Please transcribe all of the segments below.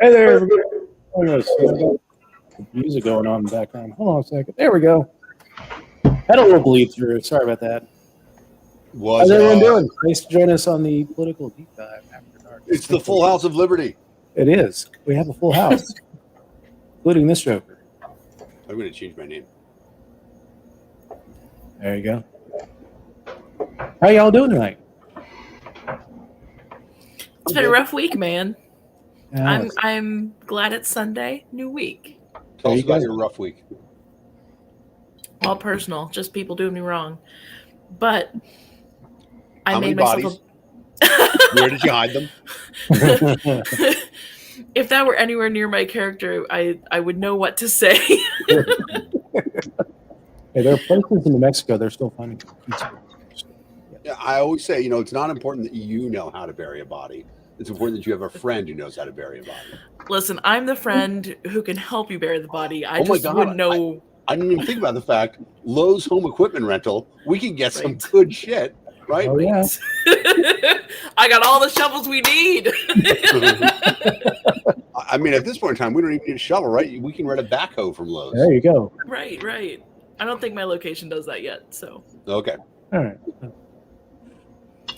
Hey there, everybody. Oh, yes, I got the music going on in the background. Hold on a second. There we go. Had a little bleed through. Sorry about that. Was How's everyone doing? Nice to join us on the political deep dive after dark. It's the Full House of Liberty. It is. We have a full house, including this Joker. I'm going to change my name. There you go. How y'all doing tonight? It's been a rough week, man. Yeah, I'm glad it's Sunday, new week. Tell us you about go. your rough week. All personal, just people doing me wrong. But I How made many myself Where did you hide them? if that were anywhere near my character, I would know what to say. Hey, there are places in New Mexico they're still finding pizza. Yeah, I always say, it's not important that you know how to bury a body. It's important that you have a friend who knows how to bury a body. Listen, I'm the friend who can help you bury the body. I Oh my just God, wouldn't know. I didn't even think about the fact Lowe's Home Equipment Rental, we can get some Right. good shit, right? Oh, yeah. I got all the shovels we need. I mean, at this point in time, we don't even need a shovel, right? We can rent a backhoe from Lowe's. There you go. Right. I don't think my location does that yet. So Okay. All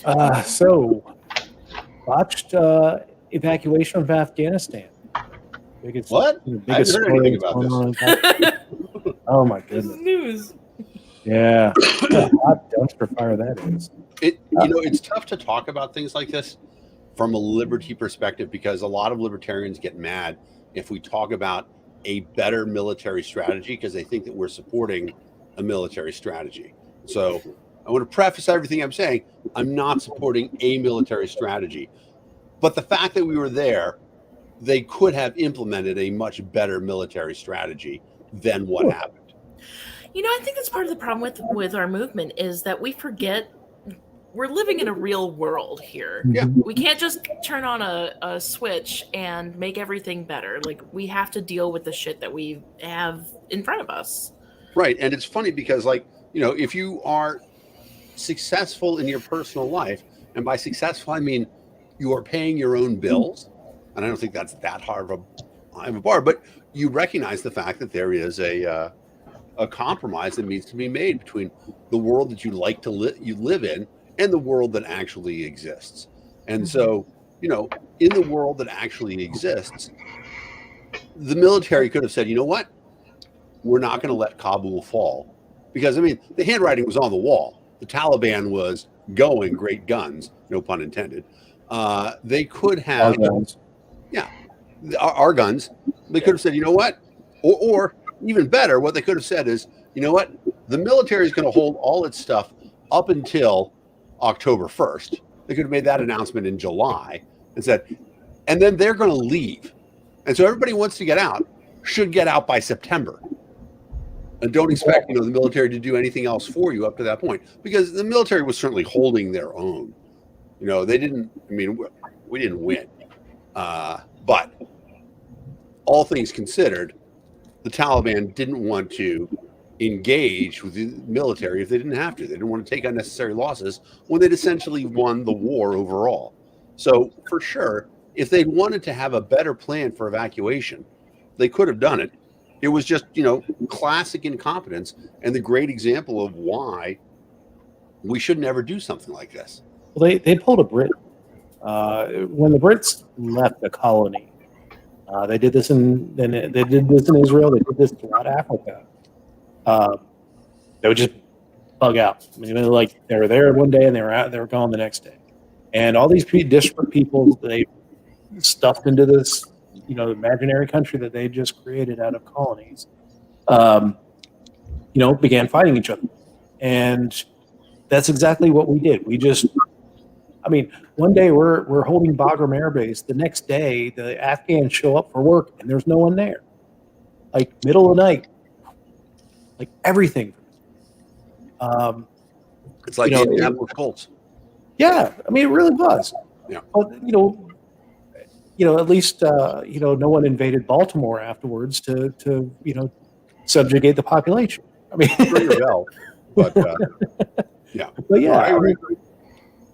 right. So, botched evacuation of Afghanistan. Biggest, What? Biggest I haven't heard anything story about that's going on. Oh my this is goodness. news. Yeah. What a hot dumpster fire that is. It's tough to talk about things like this from a liberty perspective because a lot of libertarians get mad if we talk about a better military strategy because they think that we're supporting a military strategy. So I want to preface everything I'm saying. I'm not supporting a military strategy, but the fact that we were there, they could have implemented a much better military strategy than what happened. I think that's part of the problem with our movement is that we forget we're living in a real world here. Yeah. We can't just turn on a switch and make everything better. Like, we have to deal with the shit that we have in front of us. Right. And it's funny because, if you are successful in your personal life, and by successful, I mean you are paying your own bills, and I don't think that's that high of a bar, but you recognize the fact that there is a compromise that needs to be made between the world that you like to live in and the world that actually exists. And so, in the world that actually exists, the military could have said, you know what? We're not going to let Kabul fall. Because, the handwriting was on the wall. The Taliban was going great guns, no pun intended. They could have... Our guns. They could have said, you know what? Or even better, what they could have said is, you know what? The military is going to hold all its stuff up until October 1st. They could have made that announcement in July and said, and then they're going to leave. And so everybody who wants to get out should get out by September. And don't expect, the military to do anything else for you up to that point, because the military was certainly holding their own. They didn't. We didn't win, but all things considered, the Taliban didn't want to engage with the military if they didn't have to. They didn't want to take unnecessary losses when they'd essentially won the war overall. So for sure, if they wanted to have a better plan for evacuation, they could have done it. It was just, classic incompetence and the great example of why we should never do something like this. Well, they pulled a Brit. When the Brits left the colony, they did this in Israel. They did this throughout Africa. They would just bug out. They were there one day and they were gone the next day. And all these disparate people they stuffed into this, imaginary country that they just created out of colonies, began fighting each other. And that's exactly what we did. We just, one day we're holding Bagram Air Base. The next day, the Afghans show up for work and there's no one there. Middle of the night. Everything. It's like the Indianapolis Colts. Yeah, it really was. Yeah. But at least no one invaded Baltimore afterwards to subjugate the population. Ring a bell, but yeah. But yeah, I agree.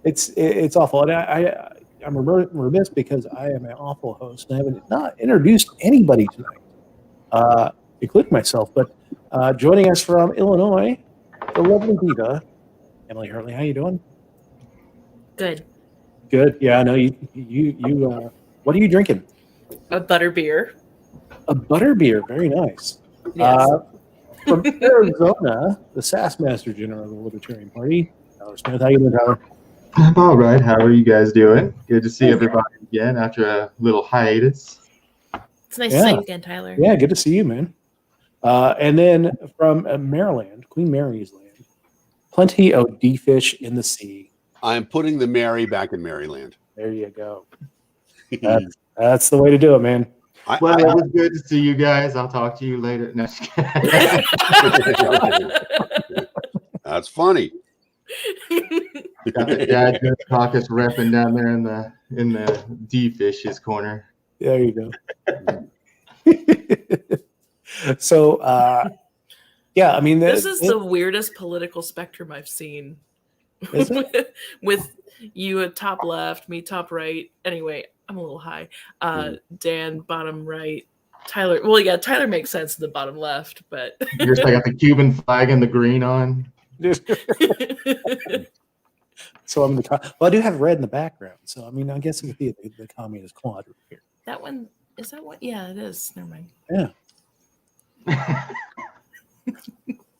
it's awful. And I'm remiss because I am an awful host and I haven't not introduced anybody tonight, including myself. But joining us from Illinois, the lovely diva, Emily Hurley. How you doing? Good. Good. Yeah, I know you. What are you drinking? A butter beer. A butter beer. Very nice. Yes. From Arizona, the Sassmaster General of the Libertarian Party, Tyler Smith. How you doing, Tyler? I'm all right. How are you guys doing? Good to see everybody again after a little hiatus. It's nice to see you again, Tyler. Yeah, good to see you, man. And then from Maryland, Queen Mary's land, plenty of D-fish in the sea. I'm putting the Mary back in Maryland. There you go. That's the way to do it, man. Well, it was good to see you guys. I'll talk to you later. No, just kidding. That's funny. Got the Dad Caucus repping down there in the D-fishes corner. There you go. So, yeah, I mean, this is the weirdest political spectrum I've seen. With you at top left, me top right. Anyway, I'm a little high. Dan bottom right. Tyler. Well, yeah, Tyler makes sense in the bottom left, but You're just like got the Cuban flag and the green on. So I'm I do have red in the background. So I mean, I guess it could be the communist quadrant here. That one is that what? Yeah, it is. Never mind. Yeah.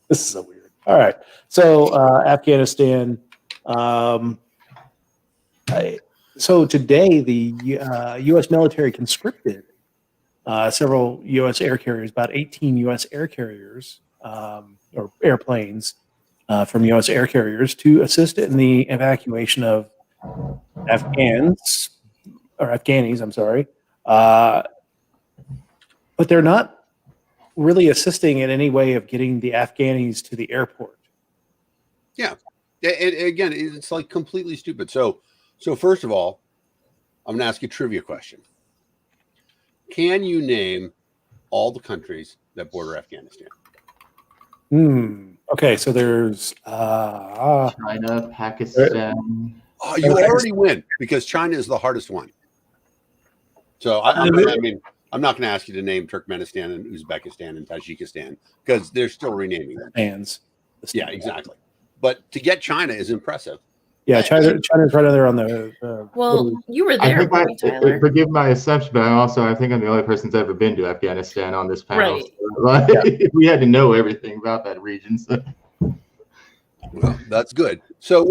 This is so weird. All right. So Afghanistan. So today the U.S. military conscripted several U.S. air carriers, about 18 U.S. air carriers or airplanes from U.S. air carriers to assist in the evacuation of Afghanis. I'm sorry, but they're not really assisting in any way of getting the Afghanis to the airport. Yeah. Again, it's like completely stupid. So first of all, I'm going to ask you a trivia question. Can you name all the countries that border Afghanistan? Okay, so there's China, Pakistan. Oh, you already win because China is the hardest one. So I mean, I'm not going to ask you to name Turkmenistan and Uzbekistan and Tajikistan because they're still renaming them. Yeah, exactly. But to get China is impressive. Yeah, China's right there on the. Well, you were there, Tyler. Forgive my assumption, but I think I'm the only person that's ever been to Afghanistan on this panel. Right. So, we had to know everything about that region. So. Well, that's good. So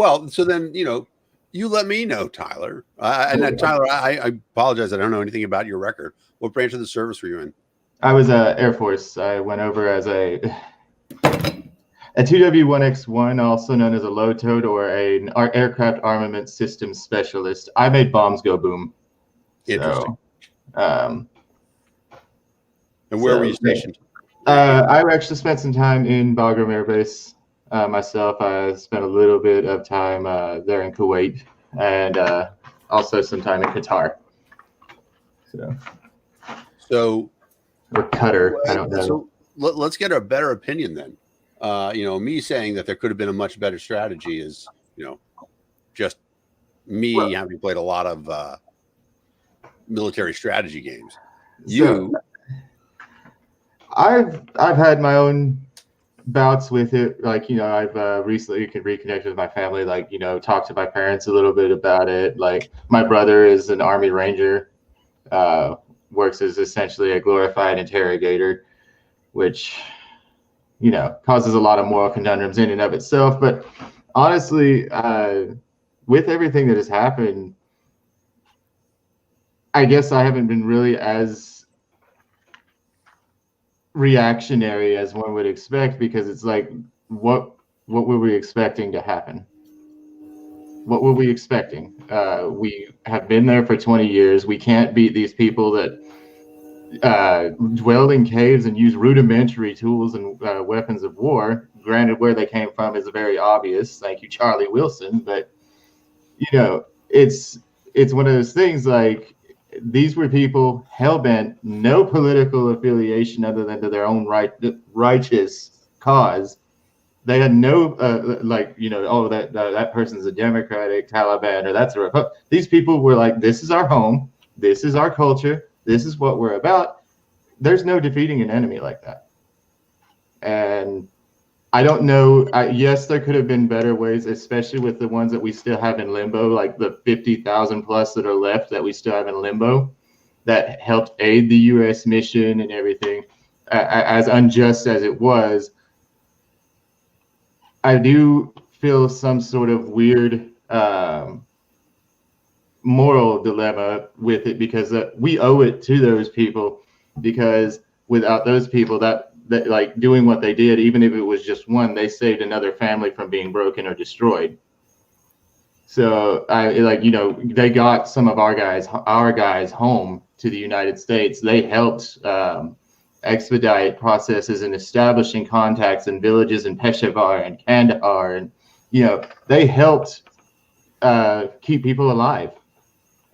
then, you let me know, Tyler. And then, Tyler, I apologize. I don't know anything about your record. What branch of the service were you in? I was Air Force. I went over as a 2W1X1, also known as a low-towed or an aircraft armament systems specialist. I made bombs go boom. Interesting. So, and where were you stationed? I actually spent some time in Bagram Air Base myself. I spent a little bit of time there in Kuwait and also some time in Qatar. So or Qatar, I don't know. So let's get a better opinion then. Me saying that there could have been a much better strategy is, just me having played a lot of military strategy games. I've had my own bouts with it. Like, I've recently reconnected with my family, talked to my parents a little bit about it. Like, my brother is an Army Ranger, works as essentially a glorified interrogator, which causes a lot of moral conundrums in and of itself. But honestly, with everything that has happened, I guess I haven't been really as reactionary as one would expect, because it's like, what were we expecting to happen? What were we expecting? We have been there for 20 years. We can't beat these people that dwelled in caves and used rudimentary tools and weapons of war. Granted, where they came from is very obvious. Thank you, Charlie Wilson. But it's one of those things. Like, these were people hell-bent, no political affiliation other than to their own righteous cause, They had no oh, that person's a Democratic Taliban or that's a Republican. These people were like, this is our home, this is our culture, this is what we're about. There's no defeating an enemy like that. And I don't know. Yes, there could have been better ways, especially with the ones that we still have in limbo, like the 50,000 plus that are left that we still have in limbo, that helped aid the U.S. mission and everything. As unjust as it was, I do feel some sort of weird moral dilemma with it, because we owe it to those people, because without those people that like doing what they did, even if it was just one, they saved another family from being broken or destroyed. So they got some of our guys home to the United States. They helped expedite processes in establishing contacts in villages in Peshawar and Kandahar, and they helped keep people alive.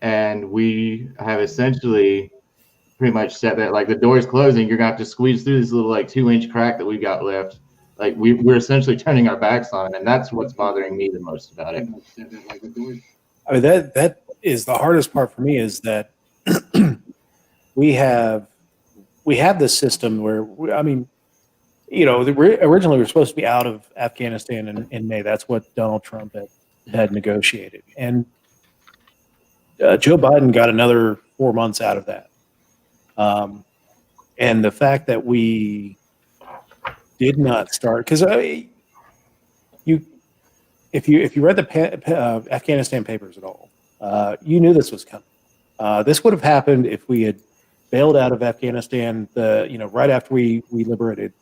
And we have essentially pretty much said that, like, the door's closing, you're gonna have to squeeze through this little 2-inch crack that we've got left. Like we're essentially turning our backs on it, and that's what's bothering me the most about it. I mean, that is the hardest part for me, is that we have this system where originally we were supposed to be out of Afghanistan in May. That's what Donald Trump had negotiated, and Joe Biden got another 4 months out of that. And the fact that we did not start, because if you read the Afghanistan papers at all, you knew this was coming. This would have happened if we had bailed out of Afghanistan right after we liberated,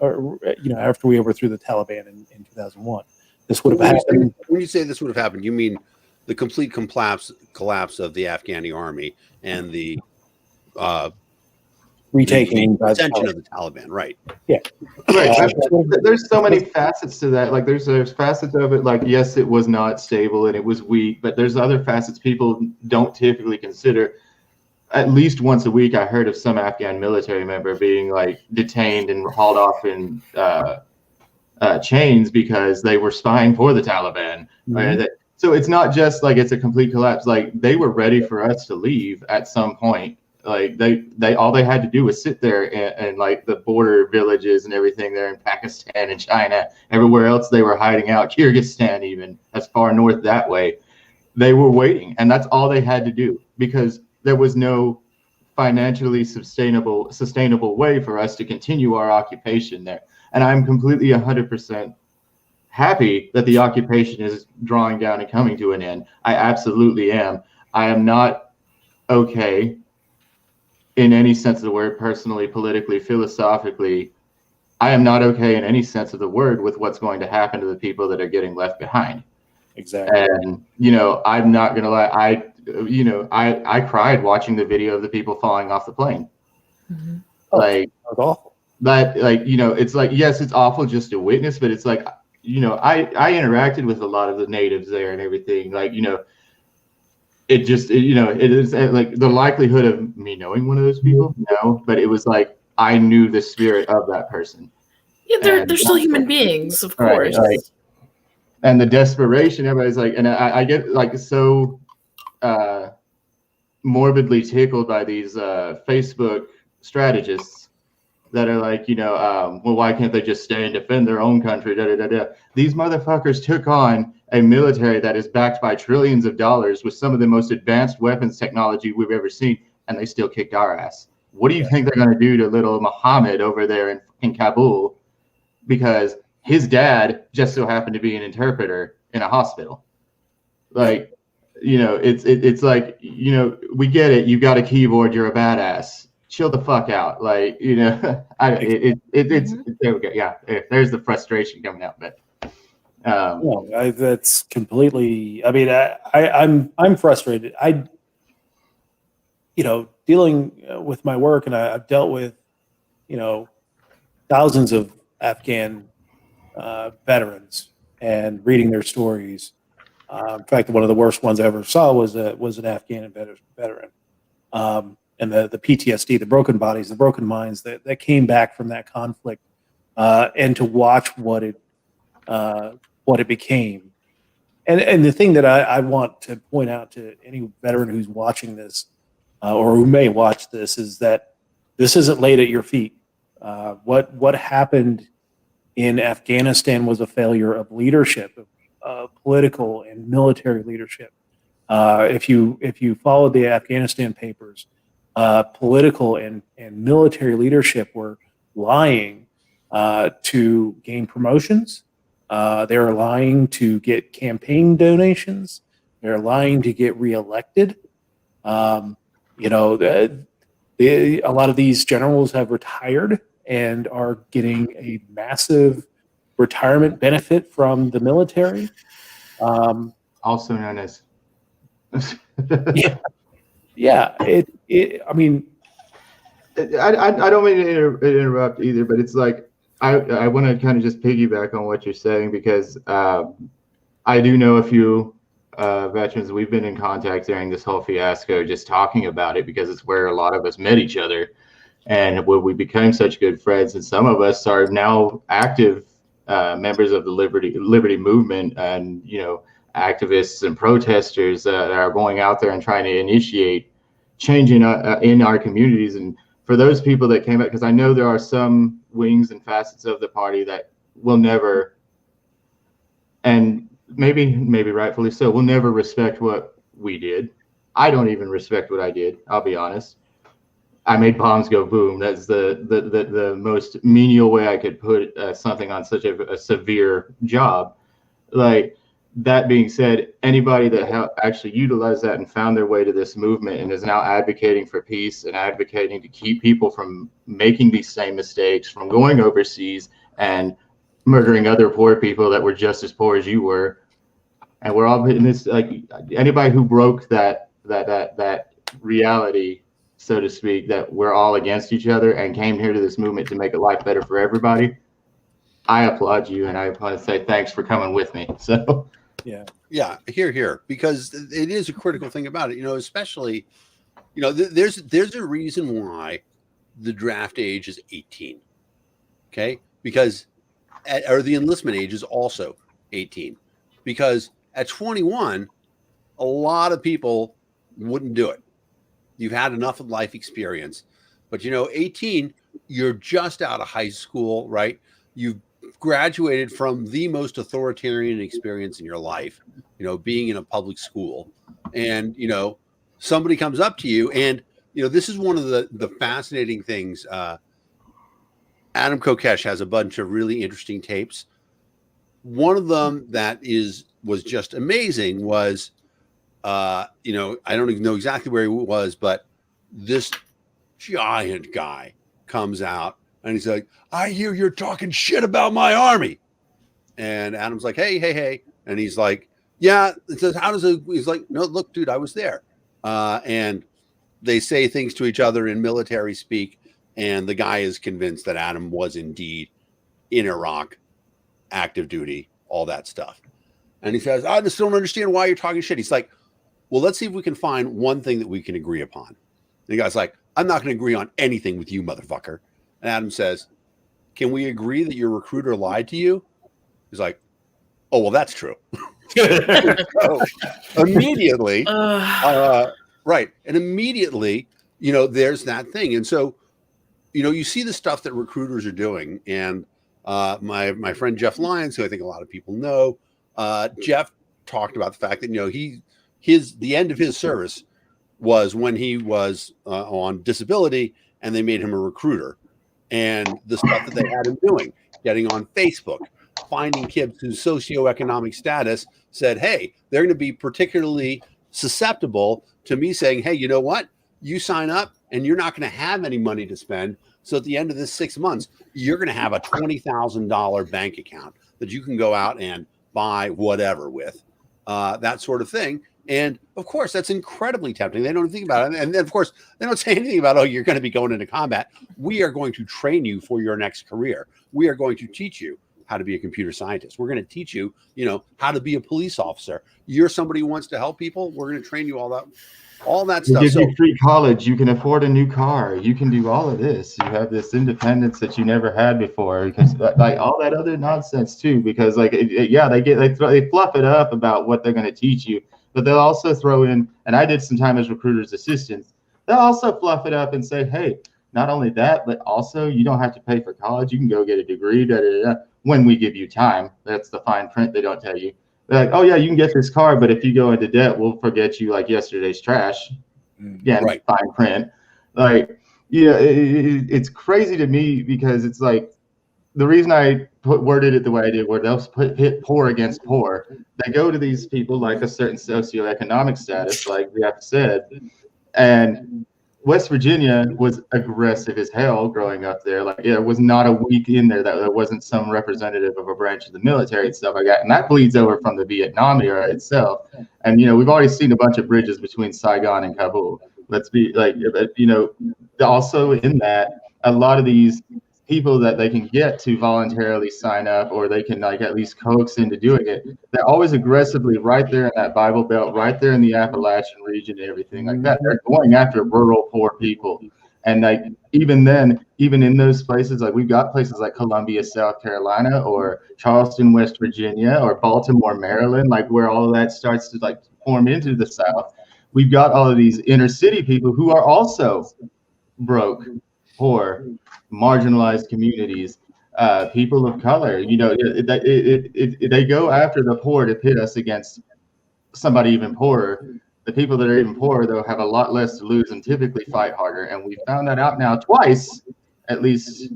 after we overthrew the Taliban in 2001. This would have happened. When you say this would have happened, you mean the complete collapse of the Afghani army and the retaking the extension of the Taliban, right? Yeah, right. There's so many facets to that. Like there's facets of it. Like, yes, it was not stable and it was weak, but there's other facets people don't typically consider. At least once a week, I heard of some Afghan military member being detained and hauled off in chains because they were spying for the Taliban. Mm-hmm. Right? So it's not just it's a complete collapse. Like, they were ready for us to leave at some point. Like they all they had to do was sit there and the border villages and everything there in Pakistan and China, everywhere else they were hiding out, Kyrgyzstan, even as far north that way. They were waiting, and that's all they had to do, because there was no financially sustainable way for us to continue our occupation there. And I'm completely 100% happy that the occupation is drawing down and coming to an end. I absolutely am. I am not okay in any sense of the word, personally, politically, philosophically. I am not okay in any sense of the word with what's going to happen to the people that are getting left behind. Exactly. And, I'm not going to lie. I cried watching the video of the people falling off the plane. Mm-hmm. That was awful. But it's yes, it's awful just to witness, but it's I interacted with a lot of the natives there and everything. It is the likelihood of me knowing one of those people, no, but it was I knew the spirit of that person. Yeah, they're still human beings, of course. Right. And the desperation, everybody's and I get so morbidly tickled by these Facebook strategists that are well, why can't they just stay and defend their own country? Da, da, da, da. These motherfuckers took on a military that is backed by trillions of dollars with some of the most advanced weapons technology we've ever seen, and they still kicked our ass. What do you think they're going to do to little Muhammad over there in Kabul? Because his dad just so happened to be an interpreter in a hospital. It's we get it. You've got a keyboard. You're a badass. Chill the fuck out. It's there we go. Yeah, there's the frustration coming out, but. That's completely. I mean, I'm frustrated. Dealing with my work, and I've dealt with, thousands of Afghan veterans and reading their stories. In fact, one of the worst ones I ever saw was an Afghan veteran, and the PTSD, the broken bodies, the broken minds that came back from that conflict and to watch what it became. And the thing that I want to point out to any veteran who's watching this or who may watch this is that this isn't laid at your feet. What happened in Afghanistan was a failure of leadership, of political and military leadership. If you followed the Afghanistan papers, political and military leadership were lying to gain promotions. They're lying to get campaign donations. They're lying to get reelected. A lot of these generals have retired and are getting a massive retirement benefit from the military. Also known as. Yeah. I mean, I don't mean to interrupt either, but it's like I want to kind of just piggyback on what you're saying because I do know a few veterans. We've been in contact during this whole fiasco, just talking about it because it's where a lot of us met each other, and where we became such good friends. And some of us are now active members of the liberty movement, and activists and protesters that are going out there and trying to initiate change in our communities. And for those people that came out, because I know there are some wings and facets of the party that will never, and maybe rightfully so, will never respect what we did. I don't even respect what I did. I'll be honest. I made bombs go boom. That's the most menial way I could put something on such a severe job. Like, that being said, anybody that actually utilized that and found their way to this movement and is now advocating for peace and advocating to keep people from making these same mistakes, from going overseas and murdering other poor people that were just as poor as you were, and we're all in this. Like, anybody who broke that reality, so to speak, that we're all against each other and came here to this movement to make a life better for everybody, I applaud you, and I want to say thanks for coming with me. So. Yeah, here, because it is a critical thing about it, especially, there's a reason why the draft age is 18. Okay. Because or the enlistment age is also 18, because at 21, a lot of people wouldn't do it. You've had enough of life experience, but 18, you're just out of high school, right? You've graduated from the most authoritarian experience in your life, being in a public school, and somebody comes up to you, and this is one of the fascinating things. Adam Kokesh has a bunch of really interesting tapes. One of them that was just amazing was I don't even know exactly where he was, but this giant guy comes out and he's like, "I hear you're talking shit about my army." And Adam's like, hey. And he's like, "Yeah." It says, "How does it?" He's like, "No, look, dude, I was there." And they say things to each other in military speak. And the guy is convinced that Adam was indeed in Iraq, active duty, all that stuff. And he says, "I just don't understand why you're talking shit." He's like, "Well, let's see if we can find one thing that we can agree upon." And the guy's like, "I'm not going to agree on anything with you, motherfucker." And Adam says, "Can we agree that your recruiter lied to you?" He's like, "Oh, well, that's true." So, immediately, right. And immediately, there's that thing. And so, you see the stuff that recruiters are doing. And my friend Jeff Lyons, who I think a lot of people know, Jeff talked about the fact that, the end of his service was when he was on disability, and they made him a recruiter. And the stuff that they had him doing, getting on Facebook, finding kids whose socioeconomic status said, hey, they're going to be particularly susceptible to me saying, hey, you know what? You sign up and you're not going to have any money to spend. So at the end of this 6 months, you're going to have a $20,000 bank account that you can go out and buy whatever with, that sort of thing. And of course, that's incredibly tempting. They don't think about it. And then, of course, they don't say anything about, oh, you're going to be going into combat. We are going to train you for your next career. We are going to teach you. how to be a computer scientist. We're going to teach you, how to be a police officer. You're somebody who wants to help people. We're going to train you all that We stuff. give So you free college. You can afford a new car. You can do all of this. You have this independence that you never had before. Because like all that other nonsense too. Because like they fluff it up about what they're going to teach you, but they'll also throw in. And I did some time as recruiter's assistants. They'll also fluff it up and say, hey, not only that, but also you don't have to pay for college. You can go get a degree. When we give you time, that's the fine print. They don't tell you. They're like, oh yeah, you can get this car, but if you go into debt, we'll forget you like yesterday's trash. Yeah, right. Fine print. Like, it's crazy to me because it's like the reason I worded it the way I did, where they'll pit poor against poor. They go to these people like a certain socioeconomic status, like we have said, and West Virginia was aggressive as hell growing up there. Like, it was not a week in there that there wasn't some representative of a branch of the military and stuff like that. And that bleeds over from the Vietnam era itself. And, we've already seen a bunch of bridges between Saigon and Kabul. Let's be like, also in that, a lot of these people that they can get to voluntarily sign up, or they can like at least coax into doing it, they're always aggressively right there in that Bible Belt, right there in the Appalachian region and everything like that. They're going after rural poor people. And like even then, even in those places, like we've got places like Columbia, South Carolina, or Charleston, West Virginia, or Baltimore, Maryland, like where all of that starts to like form into the South. We've got all of these inner city people who are also broke, poor, marginalized communities, people of color. They go after the poor to pit us against somebody even poorer. The people that are even poorer, though, have a lot less to lose and typically fight harder. And we found that out now twice, at least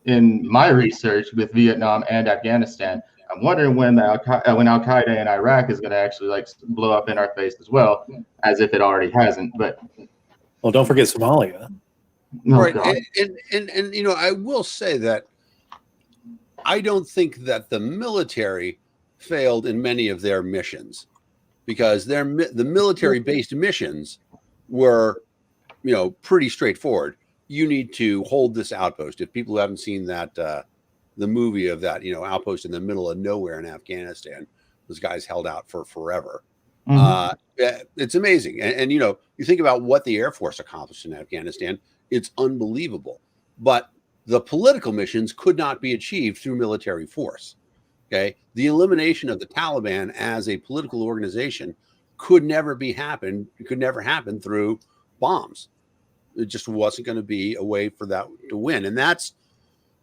in my research with Vietnam and Afghanistan. I'm wondering when Al Qaeda in Iraq is going to actually like blow up in our face as well, as if it already hasn't. But Well, don't forget Somalia. Right. And I will say that I don't think that the military failed in many of their missions, because the military-based missions were, pretty straightforward. You need to hold this outpost. If people who haven't seen that, the movie of that, outpost in the middle of nowhere in Afghanistan, those guys held out for forever. It's amazing. And you think about what the Air Force accomplished in Afghanistan. It's unbelievable. But the political missions could not be achieved through military force. Okay. The elimination of the Taliban as a political organization could never happen through bombs. It just wasn't going to be a way for that to win. And that's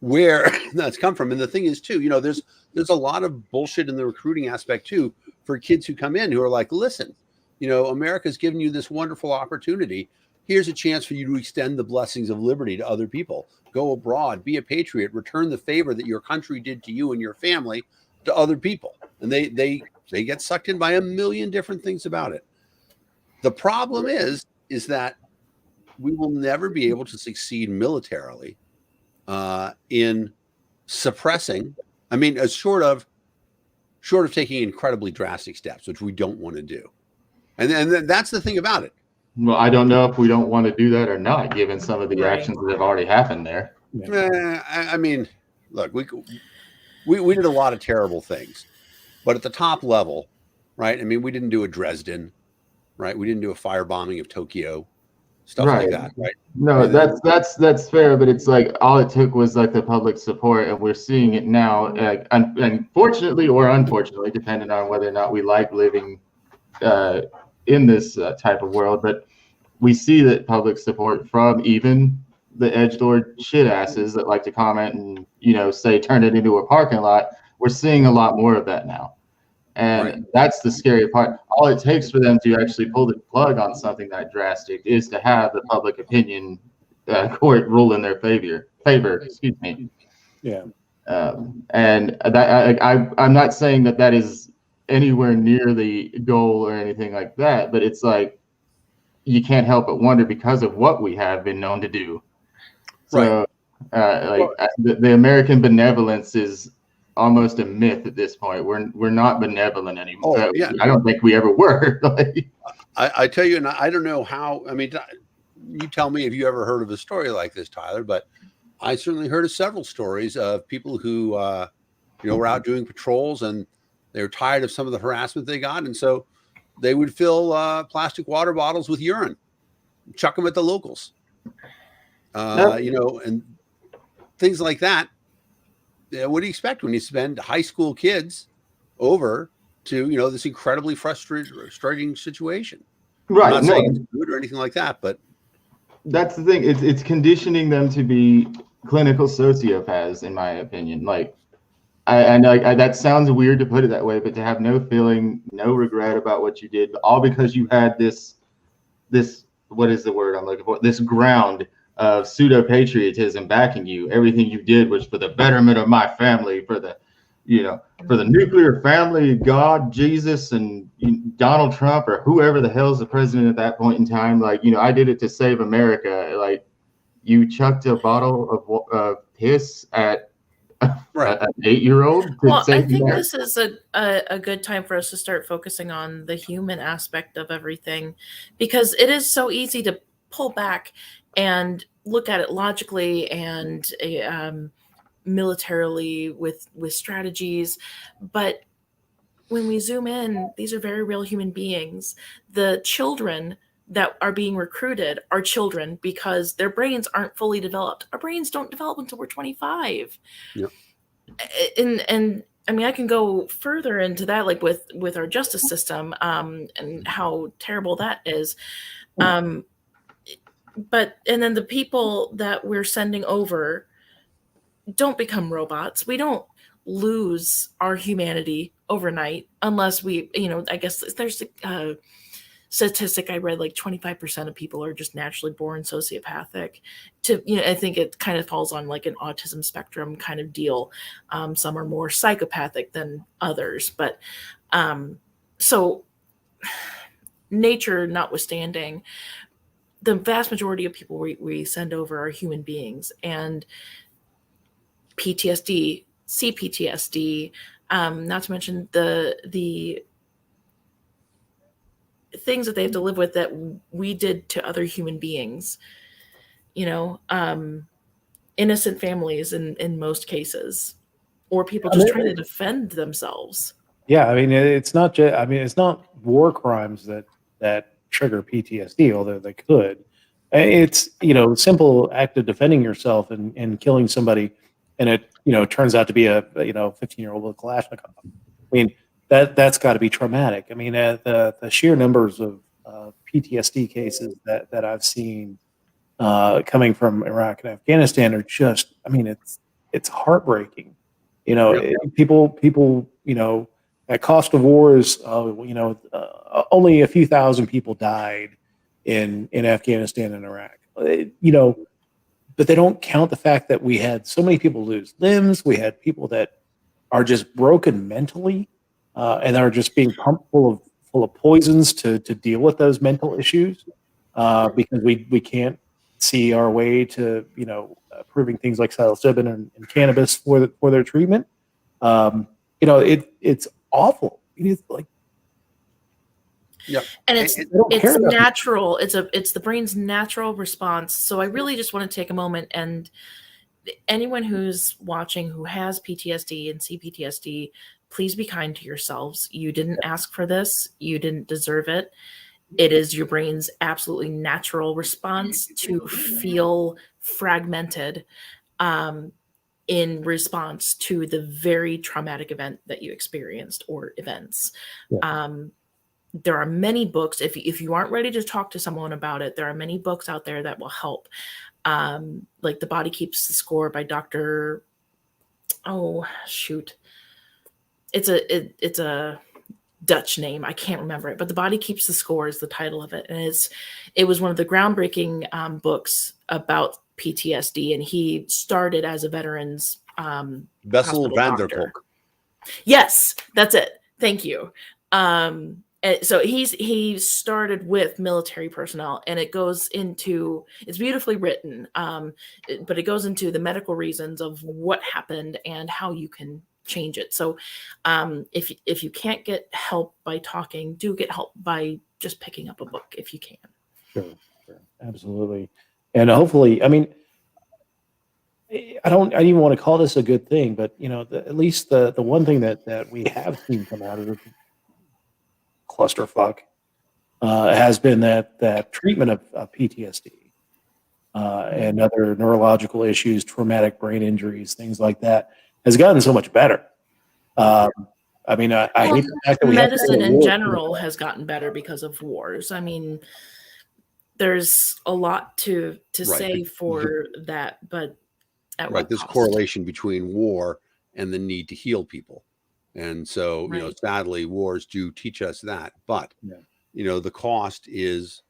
where that's come from. And the thing is too, there's a lot of bullshit in the recruiting aspect too, for kids who come in who are like, listen, America's given you this wonderful opportunity. Here's a chance for you to extend the blessings of liberty to other people. Go abroad, be a patriot, return the favor that your country did to you and your family to other people. And they get sucked in by a million different things about it. The problem is that we will never be able to succeed militarily in suppressing. I mean, short of taking incredibly drastic steps, which we don't want to do. And that's the thing about it. Well, I don't know if we don't want to do that or not, given some of the actions that have already happened there. I mean, look, we did a lot of terrible things, but at the top level, right? I mean, we didn't do a Dresden, right? We didn't do a firebombing of Tokyo, stuff like that, right? No, that's fair, but it's like all it took was like the public support, and we're seeing it now. And fortunately or unfortunately, depending on whether or not we like living in this type of world, but we see that public support from even the edgelord shit asses that like to comment and say turn it into a parking lot. We're seeing a lot more of that now, and that's the scary part. All it takes for them to actually pull the plug on something that drastic is to have the public opinion court rule in their favor. Excuse me. Yeah. And that I'm not saying that is anywhere near the goal or anything like that, but it's like you can't help but wonder because of what we have been known to do. So the American benevolence is almost a myth at this point. We're not benevolent anymore. I don't think we ever were. I tell you, and I don't know how. I mean, you tell me if you ever heard of a story like this, Tyler, but I certainly heard of several stories of people who were out doing patrols and they were tired of some of the harassment they got. And so they would fill plastic water bottles with urine, chuck them at the locals, and things like that. What do you expect when you send high school kids over to, this incredibly frustrating situation? Right. I'm not No, saying it's good or anything like that, but that's the thing. It's conditioning them to be clinical sociopaths, in my opinion. Like, I know that sounds weird to put it that way, but to have no feeling, no regret about what you did, all because you had this, what is the word I'm looking for? This ground of pseudo patriotism backing you. Everything you did was for the betterment of my family, for the nuclear family, God, Jesus, and Donald Trump, or whoever the hell's the president at that point in time. Like, I did it to save America. Like, you chucked a bottle of piss at right. an 8-year-old. Well, I think this is a good time for us to start focusing on the human aspect of everything, because it is so easy to pull back and look at it logically and militarily with strategies. But when we zoom in, these are very real human beings. The children that are being recruited are children because their brains aren't fully developed. Our brains don't develop until we're 25. Yep. And I mean, I can go further into that, like with our justice system, and how terrible that is. But and then the people that we're sending over don't become robots. We don't lose our humanity overnight unless we, I guess there's a statistic I read, like 25% of people are just naturally born sociopathic. I think it kind of falls on like an autism spectrum kind of deal. Some are more psychopathic than others, but so nature notwithstanding, the vast majority of people we send over are human beings, and PTSD, CPTSD, not to mention the things that they have to live with that we did to other human beings, innocent families in most cases, or people just trying to defend themselves. Yeah, I mean, it's not just. I mean, it's not war crimes that trigger PTSD, although they could. It's simple act of defending yourself and killing somebody, and it turns out to be a 15-year-old with a Kalashnikov. I mean, that's got to be traumatic. I mean, the sheer numbers of PTSD cases that I've seen coming from Iraq and Afghanistan are just. I mean, it's heartbreaking. People. At cost of war is, only a few thousand people died in Afghanistan and Iraq. But they don't count the fact that we had so many people lose limbs. We had people that are just broken mentally and are just being pumped full of poisons to deal with those mental issues because we can't see our way to proving things like psilocybin and cannabis for their treatment. It's awful. It's like, yeah, and it's natural. It's the brain's natural response. So I really just want to take a moment, and anyone who's watching who has PTSD and CPTSD, please be kind to yourselves. You didn't ask for this. You didn't deserve it. It is your brain's absolutely natural response to feel fragmented in response to the very traumatic event that you experienced or events. Yeah. There are many books. If you aren't ready to talk to someone about it, there are many books out there that will help. Like The Body Keeps the Score by Dr. Oh, shoot. It's a Dutch name. I can't remember it, but The Body Keeps the Score is the title of it. And it was one of the groundbreaking books about PTSD, and he started as a veterans Bessel van der Kolk. Yes, that's it. Thank you. So he started with military personnel, and it's beautifully written, but it goes into the medical reasons of what happened and how you can change it. So if you can't get help by talking, do get help by just picking up a book if you can. Sure. Absolutely. And hopefully, I mean, I don't even want to call this a good thing, but at least the one thing that we have seen come out of the clusterfuck has been that treatment of PTSD and other neurological issues, traumatic brain injuries, things like that, has gotten so much better. I mean, I hate the fact that we have to medicine go to in war. general has gotten better because of wars. I mean, there's a lot to Right. say for that, but at Right. what There's cost? correlation between war and the need to heal people. And so, Right. sadly, wars do teach us that. But, Yeah. the cost is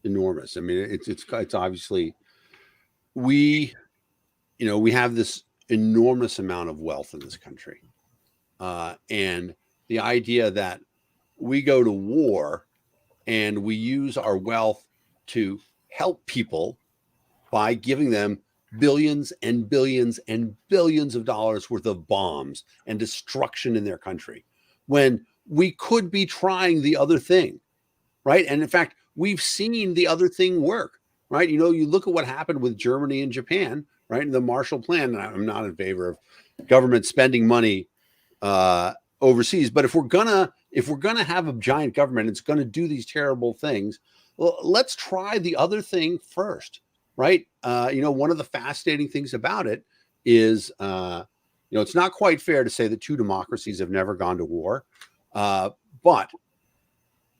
enormous. I mean, it's obviously we have this enormous amount of wealth in this country. And the idea that we go to war and we use our wealth to help people by giving them billions and billions and billions of dollars worth of bombs and destruction in their country, when we could be trying the other thing, right? And in fact, we've seen the other thing work, right? You look at what happened with Germany and Japan, right? And the Marshall Plan. And I'm not in favor of government spending money overseas, but if we're gonna have a giant government, it's gonna do these terrible things. Well, let's try the other thing first, right? One of the fascinating things about it is, it's not quite fair to say that two democracies have never gone to war, but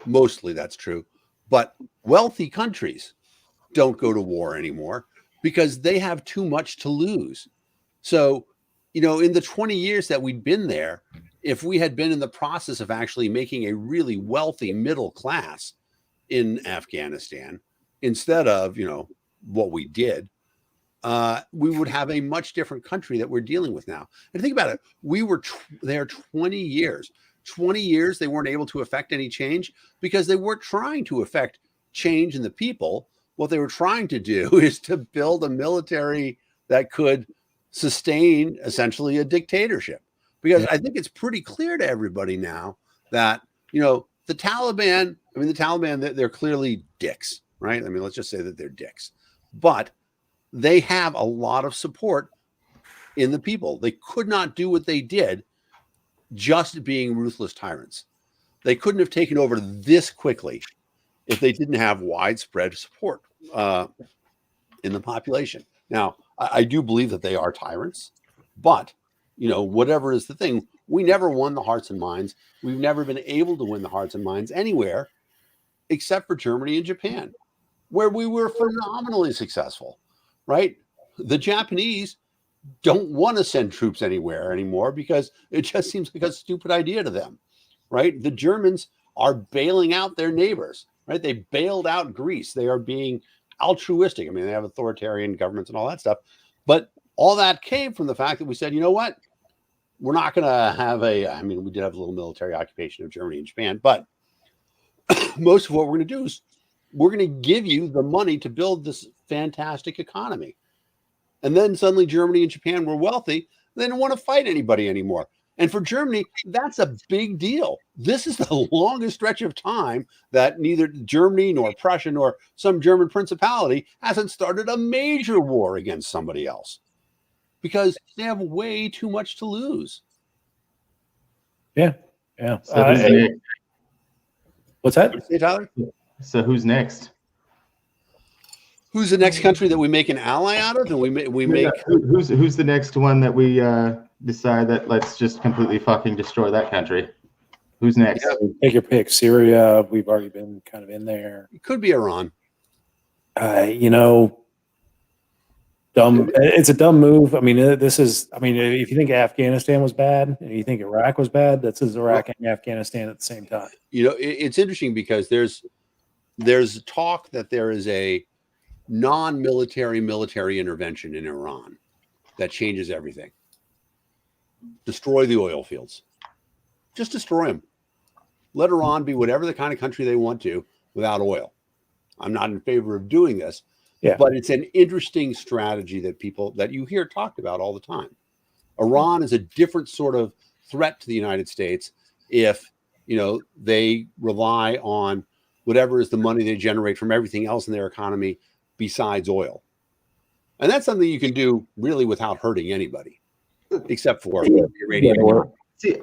mostly that's true. But wealthy countries don't go to war anymore because they have too much to lose. So, in the 20 years that we'd been there, if we had been in the process of actually making a really wealthy middle class in Afghanistan, instead of, what we did, we would have a much different country that we're dealing with now. And think about it. We were there 20 years. 20 years, they weren't able to affect any change because they weren't trying to affect change in the people. What they were trying to do is to build a military that could sustain essentially a dictatorship. Because I think it's pretty clear to everybody now that, the Taliban, they're clearly dicks, right? I mean, let's just say that they're dicks. But they have a lot of support in the people. They could not do what they did just being ruthless tyrants. They couldn't have taken over this quickly if they didn't have widespread support in the population. Now, I do believe that they are tyrants, but whatever is the thing, we never won the hearts and minds. We've never been able to win the hearts and minds anywhere except for Germany and Japan, where we were phenomenally successful, right? The Japanese don't want to send troops anywhere anymore because it just seems like a stupid idea to them, right? The Germans are bailing out their neighbors, right? They bailed out Greece. They are being altruistic. I mean, they have authoritarian governments and all that stuff, but all that came from the fact that we said, you know what? We're not going to have we did have a little military occupation of Germany and Japan, but most of what we're going to do is we're going to give you the money to build this fantastic economy. And then suddenly Germany and Japan were wealthy. They didn't want to fight anybody anymore. And for Germany, that's a big deal. This is the longest stretch of time that neither Germany nor Prussia nor some German principality hasn't started a major war against somebody else because they have way too much to lose. Yeah. So who's next? What's that? Hey, Tyler? So who's next? Who's the next country that we make an ally out of? And we make Who's the next one that we decide that let's just completely fucking destroy that country? Who's next? Yeah. Take your pick. Syria, we've already been kind of in there. It could be Iran. Dumb. It's a dumb move. I mean, if you think Afghanistan was bad and you think Iraq was bad, that's Iraq and Afghanistan at the same time. It's interesting because there's talk that there is a non-military military intervention in Iran that changes everything. Destroy the oil fields. Just destroy them. Let Iran be whatever the kind of country they want to without oil. I'm not in favor of doing this, but it's an interesting strategy that you hear talked about all the time. Iran is a different sort of threat to the United States if, they rely on whatever is the money they generate from everything else in their economy besides oil. And that's something you can do really without hurting anybody, except for irradiating. See,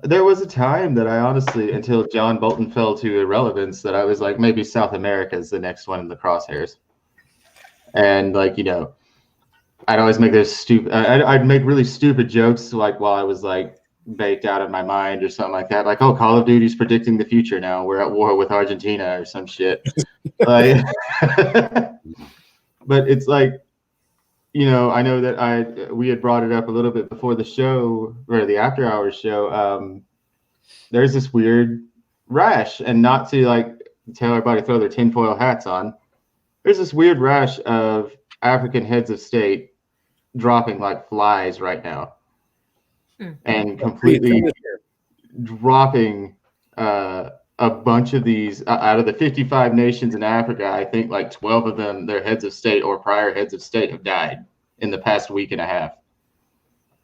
there was a time that I honestly, until John Bolton fell to irrelevance, that I was like, maybe South America is the next one in the crosshairs. And like, you know, I'd always make those stupid, I'd make really stupid jokes, like while I was like baked out of my mind or something like that. Like, oh, Call of Duty's predicting the future now. We're at war with Argentina or some shit. Like, but it's like, you know, I know that we had brought it up a little bit before the show or the after hours show. There's this weird rash, and not to like tell everybody to throw their tinfoil hats on. There's this weird rash of African heads of state dropping like flies right now, and completely dropping a bunch of these out of the 55 nations in Africa. I think like 12 of them, their heads of state or prior heads of state have died in the past week and a half.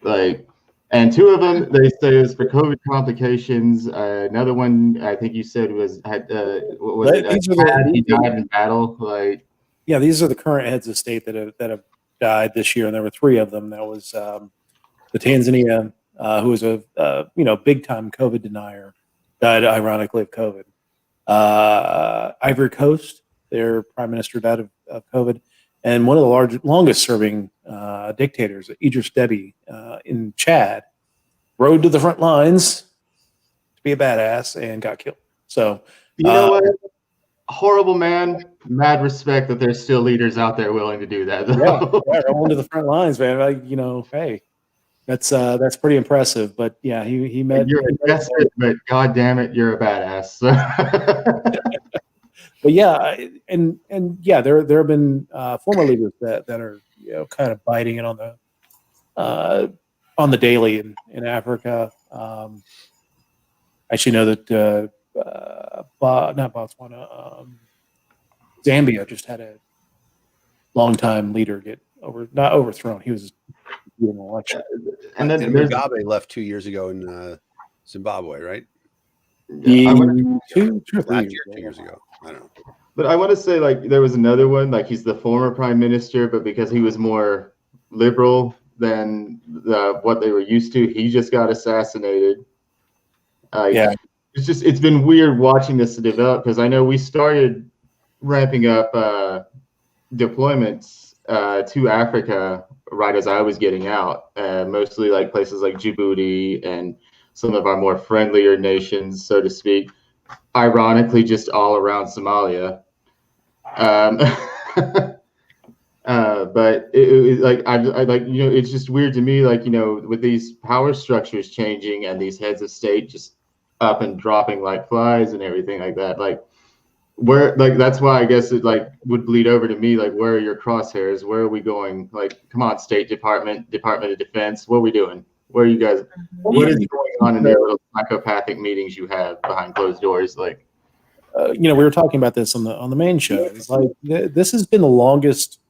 Like, and 2 of them they say is for COVID complications. Another one I think you said he died in battle. Like, yeah, these are the current heads of state that have died this year, and there were 3 of them. That was the Tanzania, who was a big time COVID denier, died ironically of COVID. Ivory Coast, their prime minister died of COVID, and one of the longest serving dictators, Idris Deby, in Chad, rode to the front lines to be a badass and got killed. So you know what? Horrible man. Mad respect that there's still leaders out there willing to do that. Yeah, rolling to the front lines, man. Hey, that's pretty impressive. But yeah, he met. You're desperate, but god damn it, you're a badass. But yeah, and yeah, there have been former leaders that are kind of biting it on the daily in Africa. I actually know that not Botswana, Zambia just had a longtime leader get not overthrown. He was doing an election. And then Mugabe left 2 years ago in Zimbabwe, right? Yeah, 2 or 3 Last years year, ago. 2 years ago. I don't know. But I want to say, like, there was another one, like he's the former prime minister, but because he was more liberal than what they were used to, he just got assassinated. Yeah. It's been weird watching this develop, because I know we started ramping up deployments to Africa right as I was getting out, mostly like places like Djibouti and some of our more friendlier nations, so to speak. Ironically, just all around Somalia. But it like I like, it's just weird to me, like, with these power structures changing and these heads of state just up and dropping like flies and everything like that. Like, where, like, that's why I guess it like would bleed over to me. Like, where are your crosshairs? Where are we going? Like, come on, State Department, Department of Defense. What are we doing? Where are you guys? What is going on in their little psychopathic meetings you have behind closed doors? Like, we were talking about this on the main show. It's like this has been the longest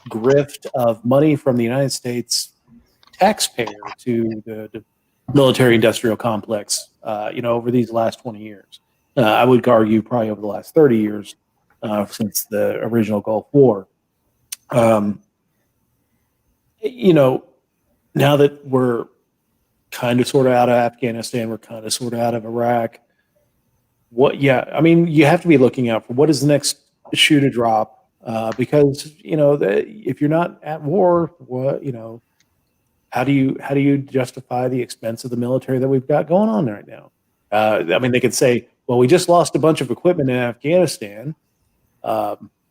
grift of money from the United States taxpayer to the military-industrial complex. Over these last 20 years, I would argue probably over the last 30 years since the original Gulf War. Now that we're kind of sort of out of Afghanistan, we're kind of sort of out of Iraq. You have to be looking out for what is the next shoe to drop, because if you're not at war, how do you justify the expense of the military that we've got going on right now? They could say, well, we just lost a bunch of equipment in Afghanistan,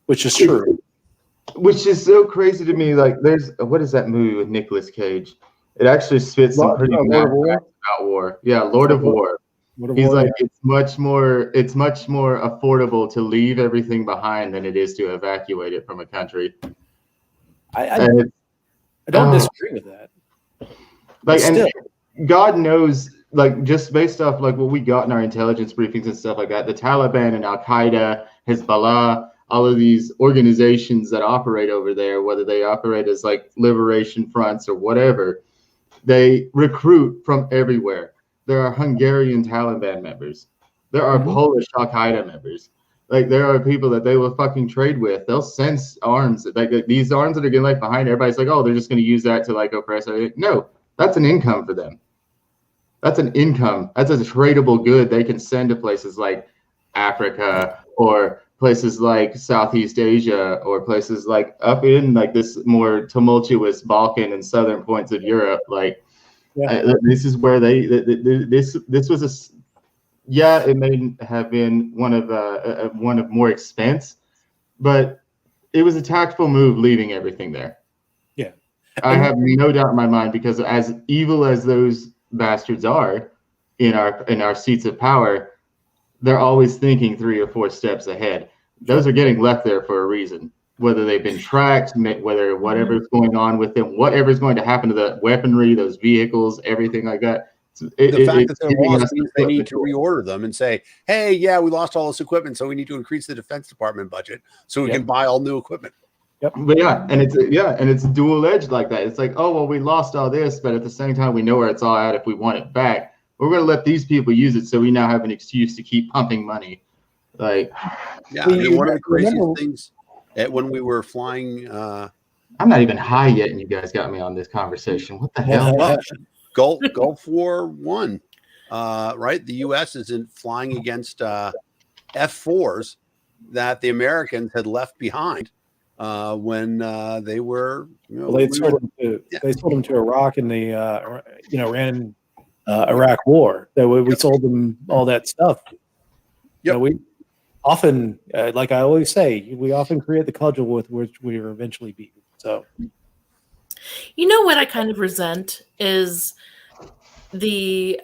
which is true. Which is so crazy to me. Like, what is that movie with Nicolas Cage? It actually spits some pretty mad facts about war. Yeah, Lord of War. He's like, it's much more affordable to leave everything behind than it is to evacuate it from a country. I don't disagree with that. Like, and God knows, like, just based off like what we got in our intelligence briefings and stuff like that, the Taliban and Al Qaeda, Hezbollah, all of these organizations that operate over there, whether they operate as like liberation fronts or whatever, they recruit from everywhere. There are Hungarian Taliban members. There are Polish Al Qaeda members. Like there are people that they will fucking trade with. They'll send arms, like these arms that are getting left behind. Everybody's like, oh, they're just going to use that to like oppress. No, that's an income for them. That's an income. That's a tradable good they can send to places like Africa or places like Southeast Asia or places like up in like this more tumultuous Balkan and southern points of Europe. Like this is where this was a. Yeah, it may have been one of more expense, but it was a tactful move leaving everything there. Yeah. I have no doubt in my mind, because as evil as those bastards are in our seats of power, they're always thinking 3 or 4 steps ahead. Those are getting left there for a reason. Whether they've been tracked, whether whatever's going on with them, whatever's going to happen to the weaponry, those vehicles, everything like that. The fact that they're lost means they need to reorder them and say, hey, yeah, we lost all this equipment, so we need to increase the Defense Department budget so we can buy all new equipment. Yep. But it's dual edged like that. It's like, oh, well, we lost all this, but at the same time, we know where it's all at if we want it back. We're going to let these people use it, so we now have an excuse to keep pumping money. Like, yeah, I mean, one of the craziest things when we were flying. I'm not even high yet, and you guys got me on this conversation. What the hell? Gulf War I, right? The U.S. isn't flying against F-4s that the Americans had left behind when they were. They sold them to Iraq in the Iran Iraq War. That we sold them all that stuff. Yeah, we often, like I always say, we often create the cudgel with which we are eventually beaten. So. You know what I kind of resent is the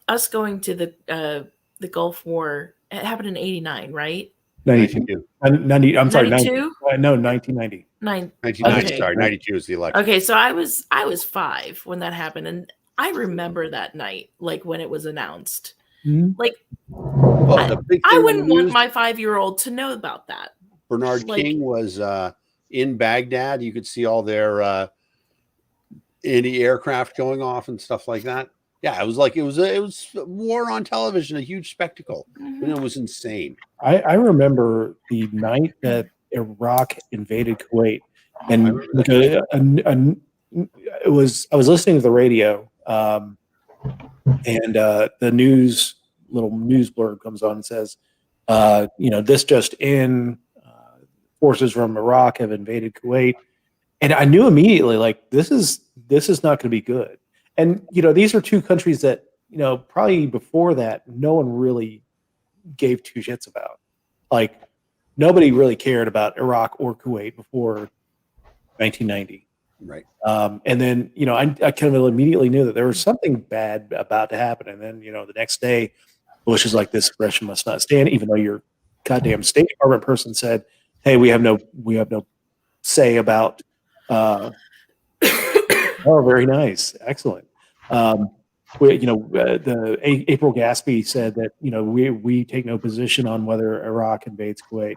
us going to the Gulf War. It happened in '89, right? 92. I'm sorry, 92? No, 1990. 1990. Okay. Sorry, 92 is the election. Okay, so I was 5 when that happened, and I remember that night, like when it was announced. Mm-hmm. Like, well, the big I wouldn't want my 5-year-old to know about that. Bernard King was in Baghdad. You could see all their anti-aircraft going off and stuff like that. Yeah, it was war on television, a huge spectacle. Mm-hmm. And it was insane. I remember the night that Iraq invaded Kuwait, and I was listening to the radio, and the little news blurb comes on and says, this just in, forces from Iraq have invaded Kuwait, and I knew immediately, like, this is not going to be good. And these are two countries that probably before that no one really gave two shits about. Like, nobody really cared about Iraq or Kuwait before 1990. Right. And then I kind of immediately knew that there was something bad about to happen. And then the next day, Bush is like, "This aggression must not stand," even though your goddamn State Department person said, "Hey, we have no say about." Oh, very nice, excellent. The April Gaspy said that we take no position on whether Iraq invades Kuwait.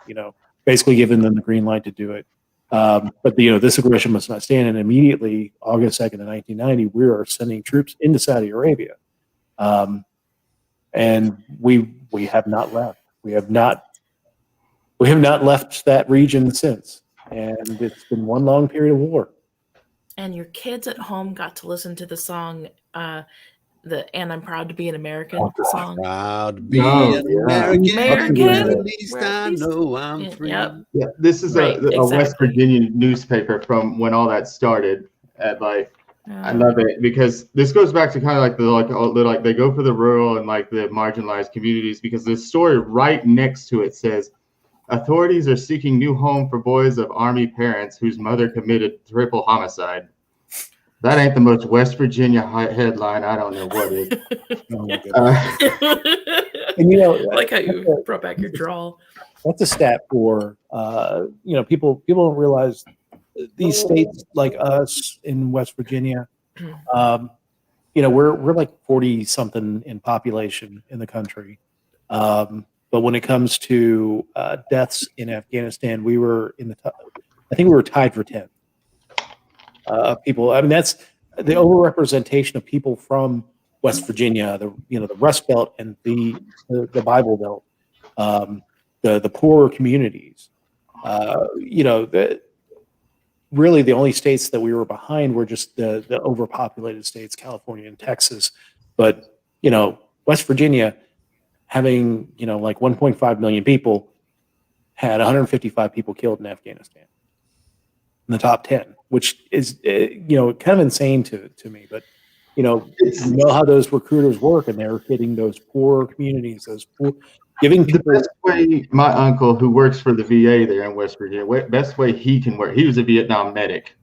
Basically giving them the green light to do it. But this aggression must not stand. And immediately, August 2nd of 1990, we are sending troops into Saudi Arabia, and we have not left. We have not left that region since, and it's been one long period of war. And your kids at home got to listen to the song, "And I'm Proud to Be an American" song. Proud to be an American. At least I know I'm free. Yep. Yeah, this is a West Virginia newspaper from when all that started. I love it because this goes back to kind of like they go for the rural and like the marginalized communities, because the story right next to it says, authorities are seeking new home for boys of Army parents whose mother committed triple homicide. That ain't the most West Virginia headline. I don't know what is. And I like how you brought back your drawl. That's a stat for people don't realize these states like us in West Virginia. We're like 40 something in population in the country. But when it comes to deaths in Afghanistan, we were I think we were tied for 10th. People. I mean, that's the overrepresentation of people from West Virginia, the Rust Belt and the Bible Belt. the poorer communities. Really the only states that we were behind were just the overpopulated states, California and Texas. But, West Virginia, having, like 1.5 million people, had 155 people killed in Afghanistan in the top 10, which is, kind of insane to me. But, you know how those recruiters work, and they're hitting those poor communities, giving The people. best way, my uncle who works for the VA there in West Virginia, best way he can work. He was a Vietnam medic,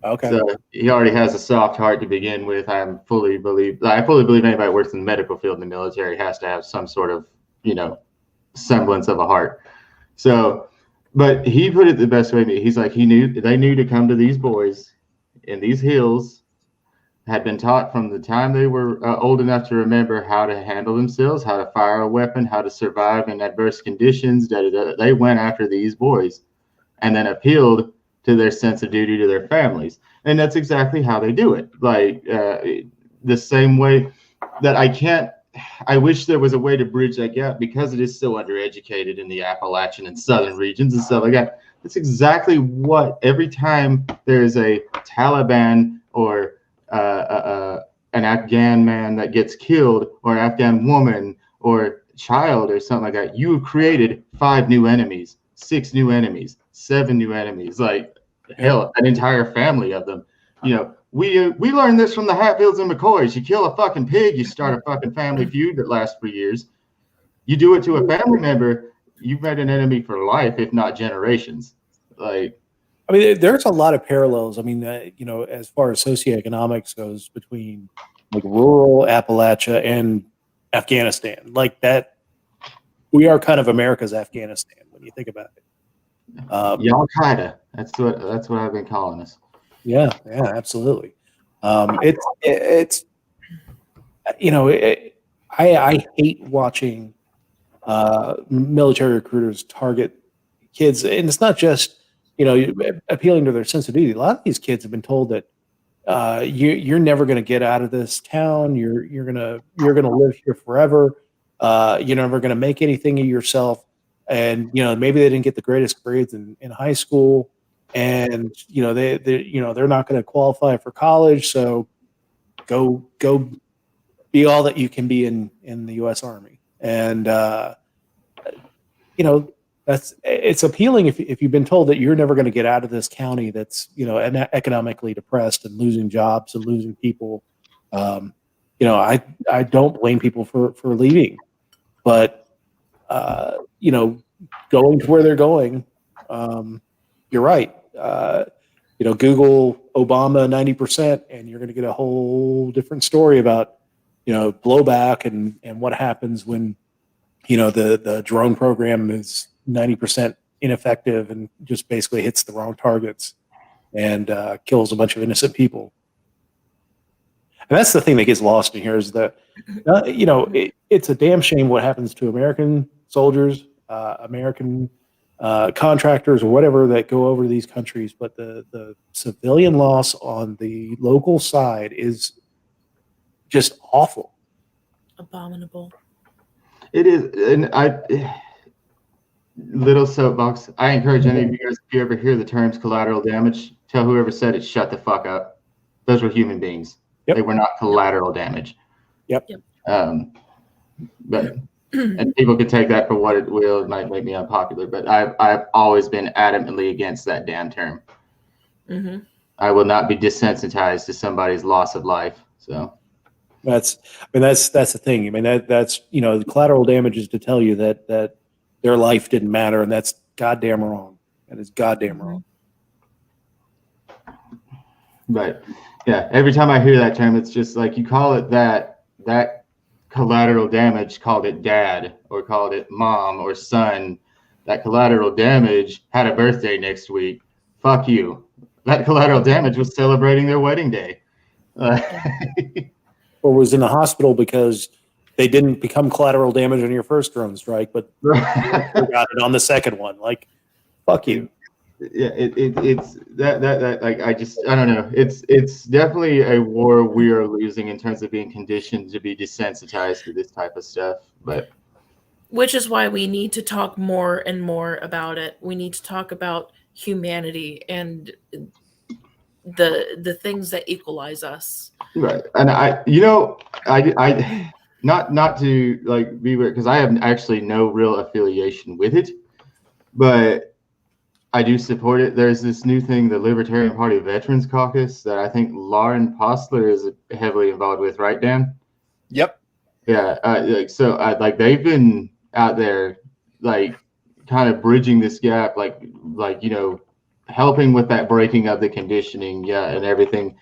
Okay. so he already has a soft heart to begin with. I fully believe anybody who works in the medical field in the military has to have some sort of, semblance of a heart. So, but he put it the best way to me. He's like, they knew to come to these boys in these hills, had been taught from the time they were old enough to remember how to handle themselves, how to fire a weapon, how to survive in adverse conditions. They went after these boys and then appealed to their sense of duty to their families. And that's exactly how they do it. Like the same way that I wish there was a way to bridge that gap, because it is so undereducated in the Appalachian and southern regions and stuff like that. That's exactly what, every time there's a Taliban or an Afghan man that gets killed, or an Afghan woman or child or something like that, you have created 5 new enemies, 6 new enemies, 7 new enemies, like hell, an entire family of them. We learned this from the Hatfields and McCoys. You kill a fucking pig, you start a fucking family feud that lasts for years. You do it to a family member, you've made an enemy for life, if not generations. There's a lot of parallels. As far as socioeconomics goes, between like rural Appalachia and Afghanistan, like that, we are kind of America's Afghanistan when you think about it. Al-Qaeda. That's what I've been calling us. Yeah, absolutely. I hate watching military recruiters target kids, and it's not just appealing to their sensitivity. A lot of these kids have been told that you're never going to get out of this town. You're gonna live here forever. You're never going to make anything of yourself. And maybe they didn't get the greatest grades in high school, and they're not going to qualify for college. So go be all that you can be in the U.S. Army. And it's appealing if you've been told that you're never going to get out of this county that's economically depressed and losing jobs and losing people. I don't blame people for leaving, but going to where they're going, you're right. Google Obama 90%, and you're going to get a whole different story about blowback and what happens when the drone program is 90% ineffective and just basically hits the wrong targets and kills a bunch of innocent people. And that's the thing that gets lost in here, is that it's a damn shame what happens to American soldiers, American contractors, or whatever that go over to these countries, but the civilian loss on the local side is just awful. Abominable. It is. And little soapbox, I encourage any of you guys, if you ever hear the terms collateral damage, tell whoever said it, shut the fuck up. Those were human beings. Yep. They were not collateral damage. Yep. But and people could take that for what it will. It might make me unpopular, but I've always been adamantly against that damn term. Mm-hmm. I will not be desensitized to somebody's loss of life. So that's the thing. That's the collateral damage is to tell you that their life didn't matter, and that's goddamn wrong. That is goddamn wrong. But yeah, every time I hear that term, it's just like, you call it that collateral damage, called it dad, or called it mom or son. That collateral damage had a birthday next week. Fuck you. That collateral damage was celebrating their wedding day. Or was in the hospital because they didn't become collateral damage on your first drone strike, but got it on the second one. Like, fuck you. Yeah, it's that like, I don't know. It's definitely a war we are losing in terms of being conditioned to be desensitized to this type of stuff. But Which is why we need to talk more and more about it. We need to talk about humanity and the things that equalize us. Right. And I not to like be weird because I have actually no real affiliation with it, but I do support it. There's this new thing, the Libertarian Party Veterans Caucus, that I think Lauren Postler is heavily involved with, right, Dan? Yep. Yeah. Like they've been out there, like kind of bridging this gap, like helping with that breaking of the conditioning, yeah, and everything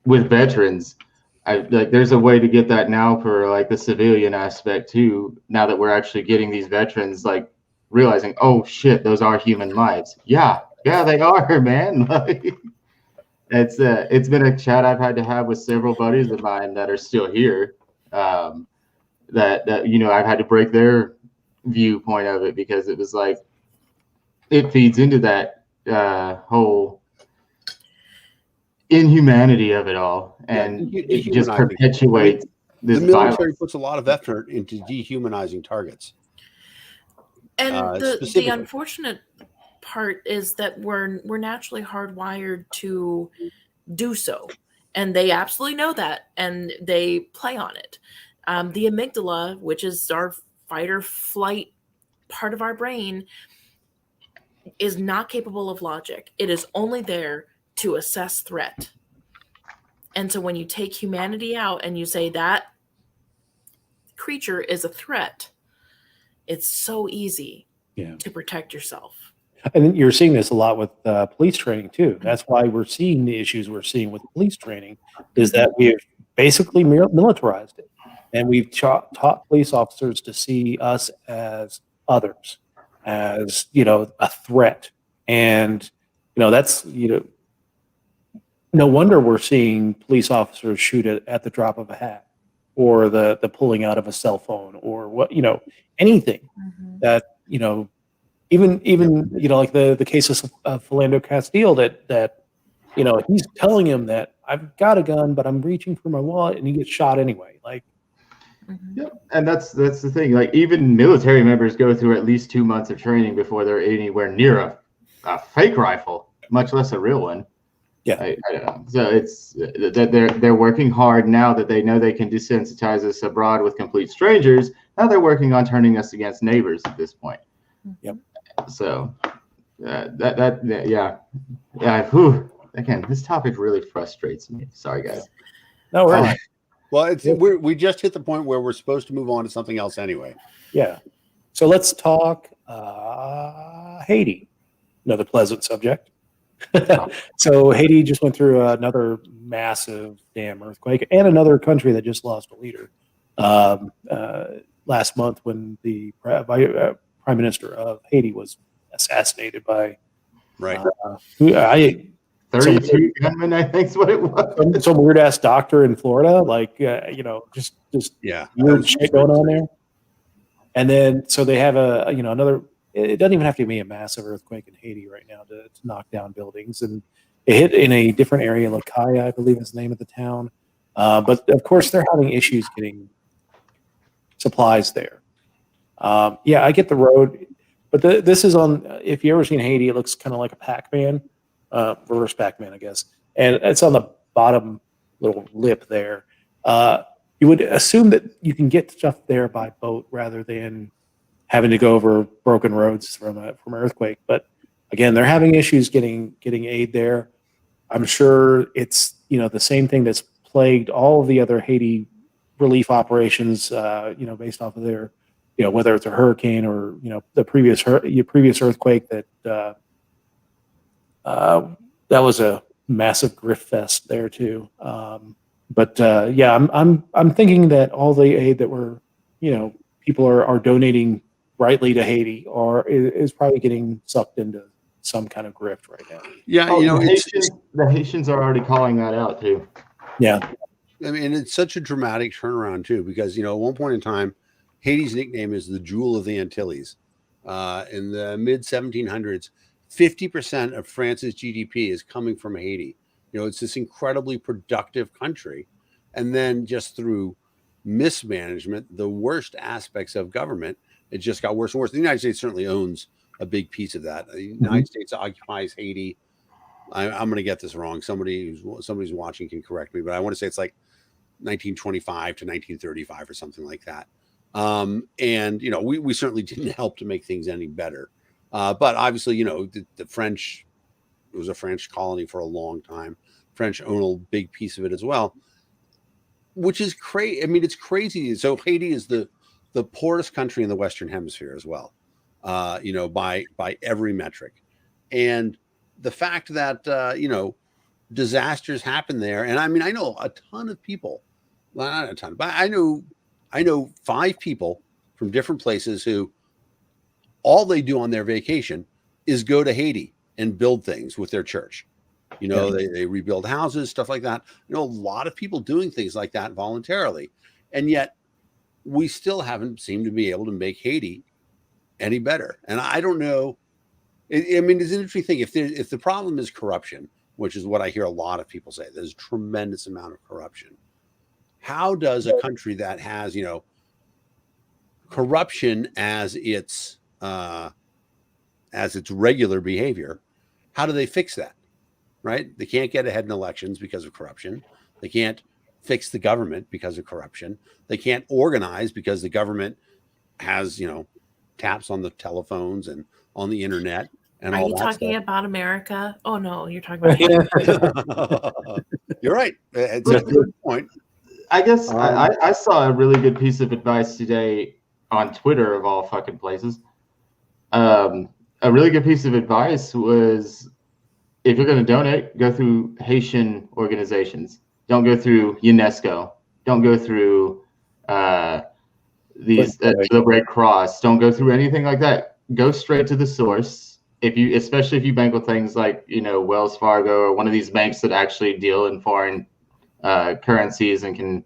with veterans. There's a way to get that now for like the civilian aspect too. Now that we're actually getting these veterans like realizing, oh shit, those are human lives. Yeah, they are, man. Like it's been a chat I've had to have with several buddies of mine that are still here. That I've had to break their viewpoint of it because it was like it feeds into that whole inhumanity of it all, and it just perpetuates this the military violence. puts a lot of effort into dehumanizing targets. And the specifically. unfortunate part is that we're naturally hardwired to do so, and they absolutely know that, and they play on it. The amygdala, which is our fight or flight part of our brain, is not capable of logic. It is only there to assess threat. And so when you take humanity out and you say that creature is a threat, it's so easy to protect yourself. And you're seeing this a lot with police training too. That's why we're seeing the issues we're seeing with police training, is that we've basically militarized it. And we've taught police officers to see us as others, as, a threat. And, that's, no wonder we're seeing police officers shoot at the drop of a hat, or the pulling out of a cell phone, or what, anything that, even like the case of Philando Castile that he's telling him that I've got a gun, but I'm reaching for my wallet, and he gets shot anyway. Like, yeah, and that's the thing. Like even military members go through at least 2 months of training before they're anywhere near a fake rifle, much less a real one. Yeah, I don't know. So it's that they're working hard now that they know they can desensitize us abroad with complete strangers. Now they're working on turning us against neighbors at this point. Yep. So yeah. Whew. Again, this topic really frustrates me. Sorry, guys. No, we're right. Well, we just hit the point where we're supposed to move on to something else anyway. Yeah. So let's talk Haiti, another pleasant subject. So Haiti just went through another massive damn earthquake, and another country that just lost a leader last month when the prime minister of Haiti was assassinated by 32 gunmen, I think is what it was. Some weird ass doctor in Florida, like just weird shit going on there. And then so they have another. It doesn't even have to be a massive earthquake in Haiti right now to knock down buildings, and it hit in a different area, La Caille, I believe is the name of the town. But of course, they're having issues getting supplies there. I get the road, but this is on. If you ever seen Haiti, it looks kind of like a Pac-Man. Reverse Pac-Man, I guess, and it's on the bottom little lip there. You would assume that you can get stuff there by boat rather than having to go over broken roads from an earthquake. But again, they're having issues getting aid there. I'm sure it's the same thing that's plagued all of the other Haiti relief operations. Based off of their whether it's a hurricane or the previous earthquake that. That was a massive grift fest there too. I'm thinking that all the aid that people are donating rightly to Haiti is probably getting sucked into some kind of grift right now. Yeah, the Haitians are already calling that out too. Yeah, I mean, it's such a dramatic turnaround too, because at one point in time, Haiti's nickname is the Jewel of the Antilles. In the mid 1700s. 50% of France's GDP is coming from Haiti. It's this incredibly productive country. And then just through mismanagement, the worst aspects of government, it just got worse and worse. The United States certainly owns a big piece of that. The United States occupies Haiti. I'm going to get this wrong. Somebody's watching can correct me, but I want to say it's like 1925 to 1935 or something like that. And we certainly didn't help to make things any better. But obviously, the French, it was a French colony for a long time. French own a big piece of it as well, which is crazy. I mean, it's crazy. So Haiti is the poorest country in the Western Hemisphere as well, by every metric. And the fact that, disasters happen there. And I mean, I know a ton of people, well, not a ton, but I know 5 people from different places who all they do on their vacation is go to Haiti and build things with their church. They rebuild houses, stuff like that. A lot of people doing things like that voluntarily. And yet we still haven't seemed to be able to make Haiti any better. And I don't know. I mean, it's an interesting thing. If the problem is corruption, which is what I hear a lot of people say, there's a tremendous amount of corruption. How does a country that has, corruption as its regular behavior, how do they fix that? Right? They can't get ahead in elections because of corruption. They can't fix the government because of corruption. They can't organize because the government has, taps on the telephones and on the internet and Are all you that talking stuff. about America? Oh no, you're talking about You're right. It's a good point. I guess I saw a really good piece of advice today on Twitter, of all fucking places. A really good piece of advice was, if you're going to donate, go through Haitian organizations. Don't go through UNESCO. Don't go through the Red Cross. Don't go through anything like that. Go straight to the source. Especially if you bank with things like Wells Fargo or one of these banks that actually deal in foreign currencies and can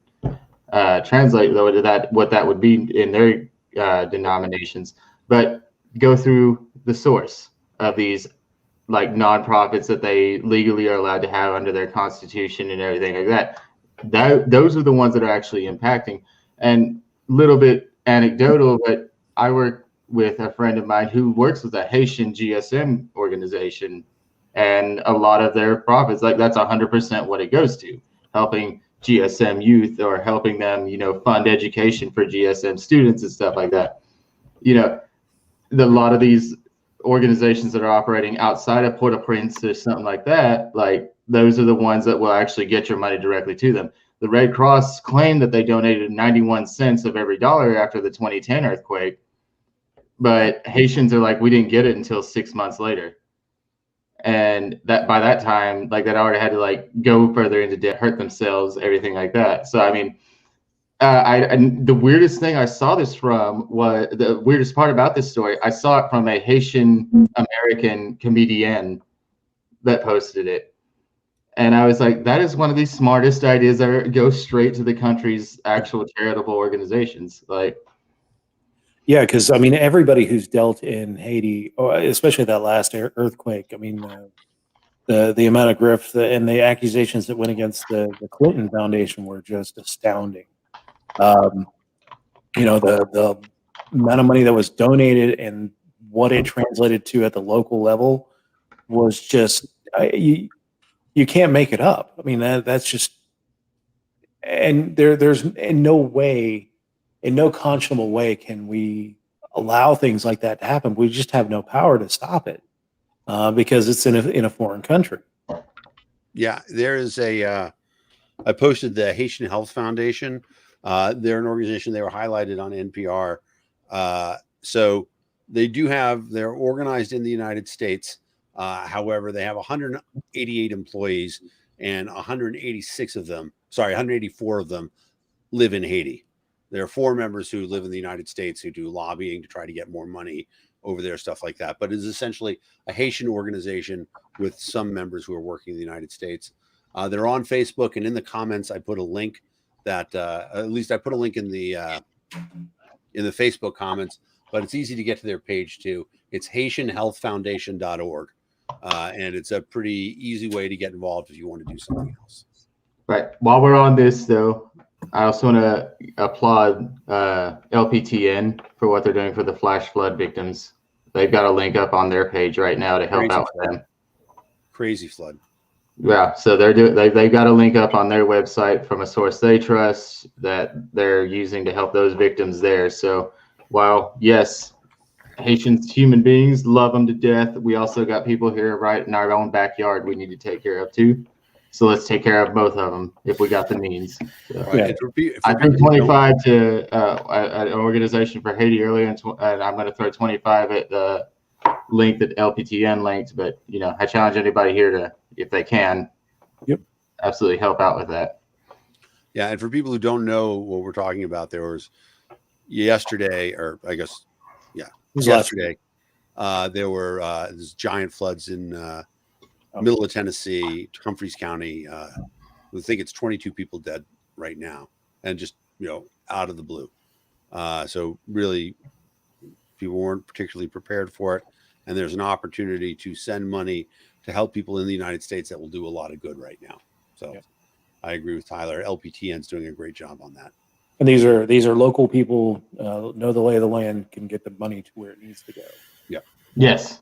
translate what that would be in their denominations. But go through the source of these like nonprofits that they legally are allowed to have under their constitution and everything like that. Those are the ones that are actually impacting. And little bit anecdotal, but I work with a friend of mine who works with a Haitian GSM organization, and a lot of their profits, like that's 100% what it goes to, helping GSM youth or helping them, fund education for GSM students and stuff like that. A lot of these organizations that are operating outside of Port-au-Prince or something like that, like those are the ones that will actually get your money directly to them. The Red Cross claimed that they donated 91 cents of every dollar after the 2010 earthquake, but Haitians are like, we didn't get it until 6 months later. And that by that time, like that already had to like go further into debt, hurt themselves, everything like that. So, I mean, the weirdest thing I saw this from was the weirdest part about this story. I saw it from a Haitian American comedian that posted it. And I was like, that is one of the smartest ideas ever. Go straight to the country's actual charitable organizations. Like, yeah, because I mean, everybody who's dealt in Haiti, especially that last earthquake, I mean, the amount of grift and the accusations that went against the Clinton Foundation were just astounding. The amount of money that was donated and what it translated to at the local level was just you can't make it up. I mean, that's just, and there's in no way, in no conscionable way can we allow things like that to happen. We just have no power to stop it because it's in a foreign country. Yeah, there is I posted the Haitian Health Foundation. They're an organization. They were highlighted on NPR. So they're organized in the United States. However, they have 188 employees and 184 of them live in Haiti. There are 4 members who live in the United States who do lobbying to try to get more money over there, stuff like that. But it's essentially a Haitian organization with some members who are working in the United States. They're on Facebook, and in the comments, I put a link that at least I put a link in the Facebook comments, but it's easy to get to their page too. It's HaitianHealthFoundation.org. And it's a pretty easy way to get involved if you want to do something else. Right. While we're on this, though, I also want to applaud LPTN for what they're doing for the flash flood victims. They've got a link up on their page right now to help out with them. Crazy flood. Yeah, so they've got a link up on their website from a source they trust that they're using to help those victims there. So while yes, Haitians, human beings, love them to death, we also got people here right in our own backyard we need to take care of too. So let's take care of both of them if we got the means. So, Right. Yeah. And for I people threw who don't- 25 to an organization for Haiti earlier, and I'm going to throw 25 at the link that LPTN linked. But I challenge anybody here to, if they can, absolutely help out with that. Yeah, and for people who don't know what we're talking about, there was yesterday, or I guess, was yesterday, there were these giant floods in middle of Tennessee, Humphreys County. I think it's 22 people dead right now, and just out of the blue. So really, people weren't particularly prepared for it, and there's an opportunity to send money to help people in the United States that will do a lot of good right now. So I agree with Tyler. LPTN's doing a great job on that. And these are local people, know the lay of the land, can get the money to where it needs to go. Yes.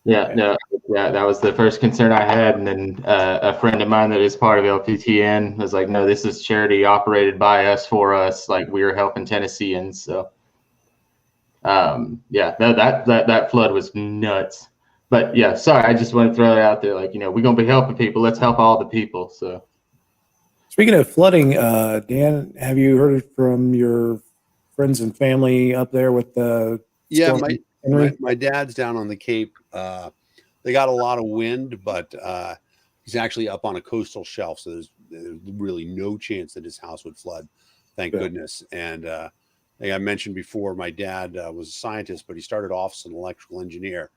Yeah, no, that was the first concern I had, and then a friend of mine that is part of LPTN was like, "No, this is charity operated by us for us. Like we are helping Tennesseans." So, that flood was nuts. But yeah, sorry, I just want to throw it out there. Like we're gonna be helping people. Let's help all the people. So, Speaking of flooding, Dan, have you heard from your friends and family up there with the Yeah, storm Henry? my dad's down on the Cape. They got a lot of wind, but he's actually up on a coastal shelf, so there's really no chance that his house would flood. Thank goodness. And like I mentioned before, my dad was a scientist, but he started off as an electrical engineer.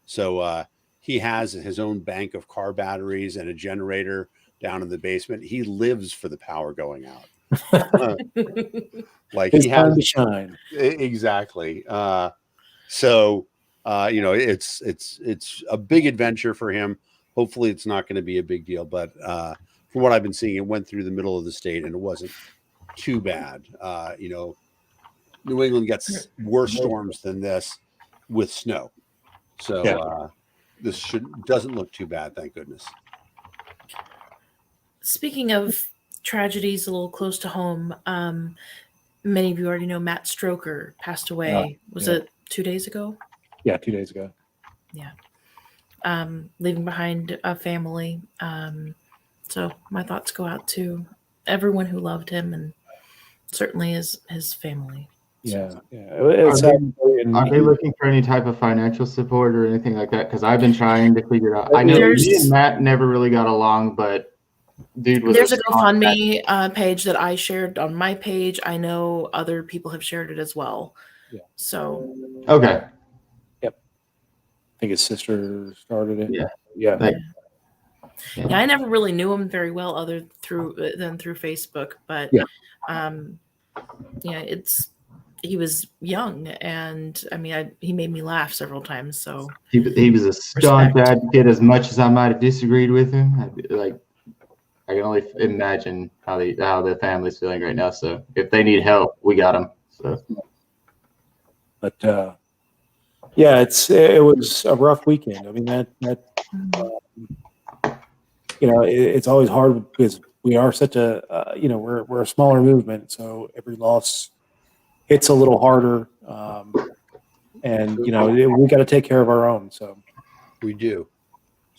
So he has his own bank of car batteries and a generator down in the basement. He lives for the power going out. Like His he time has to shine. exactly. So it's a big adventure for him. Hopefully it's not going to be a big deal, but from what I've been seeing, it went through the middle of the state and it wasn't too bad. New England gets worse storms than this with snow. So this doesn't look too bad, thank goodness. Speaking of tragedies a little close to home, many of you already know Matt Stroker passed away. Was it 2 days ago? Yeah, 2 days ago. Yeah. Leaving behind a family. So my thoughts go out to everyone who loved him and certainly his family. Yeah. It's are they looking for any type of financial support or anything like that? Because I've been trying to figure it out. I know me and Matt never really got along, but dude was there's a GoFundMe page that I shared on my page. I know other people have shared it as well. Yeah. So okay. Yep. I think his sister started it. Yeah. Yeah. Yeah, I never really knew him very well other than through Facebook, but he was young, and I mean, he made me laugh several times. So he was a staunch advocate. As much as I might have disagreed with him, I can only imagine how the family's feeling right now. So if they need help, we got them. So, but it was a rough weekend. I mean it's always hard because we are such a we're a smaller movement, so every loss hits a little harder, and we got to take care of our own. So we do.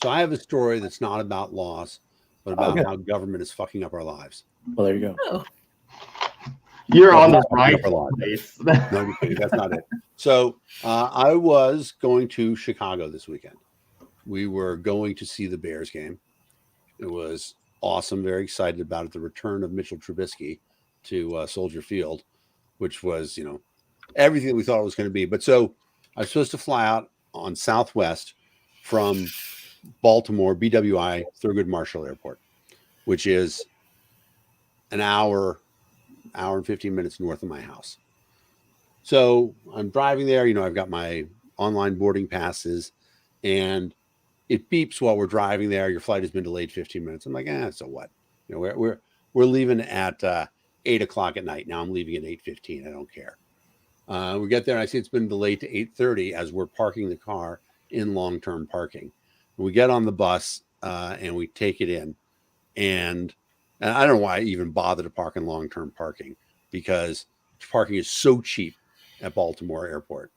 So I have a story that's not about loss, but about how government is fucking up our lives. Well, there you go. Oh. You're on the right place. No, that's not it. So I was going to Chicago this weekend. We were going to see the Bears game. It was awesome. Very excited about it. The return of Mitchell Trubisky to Soldier Field, which was, everything that we thought it was going to be. But so I was supposed to fly out on Southwest from Baltimore, BWI, Thurgood Marshall Airport, which is an hour and 15 minutes north of my house. So I'm driving there. I've got my online boarding passes, and it beeps while we're driving there. Your flight has been delayed 15 minutes. I'm like, so what? we're leaving at 8 o'clock at night. Now I'm leaving at 8:15. I don't care. We get there and I see it's been delayed to 8:30 as we're parking the car in long-term parking. We get on the bus and we take it in. And I don't know why I even bother to park in long-term parking, because parking is so cheap at Baltimore Airport.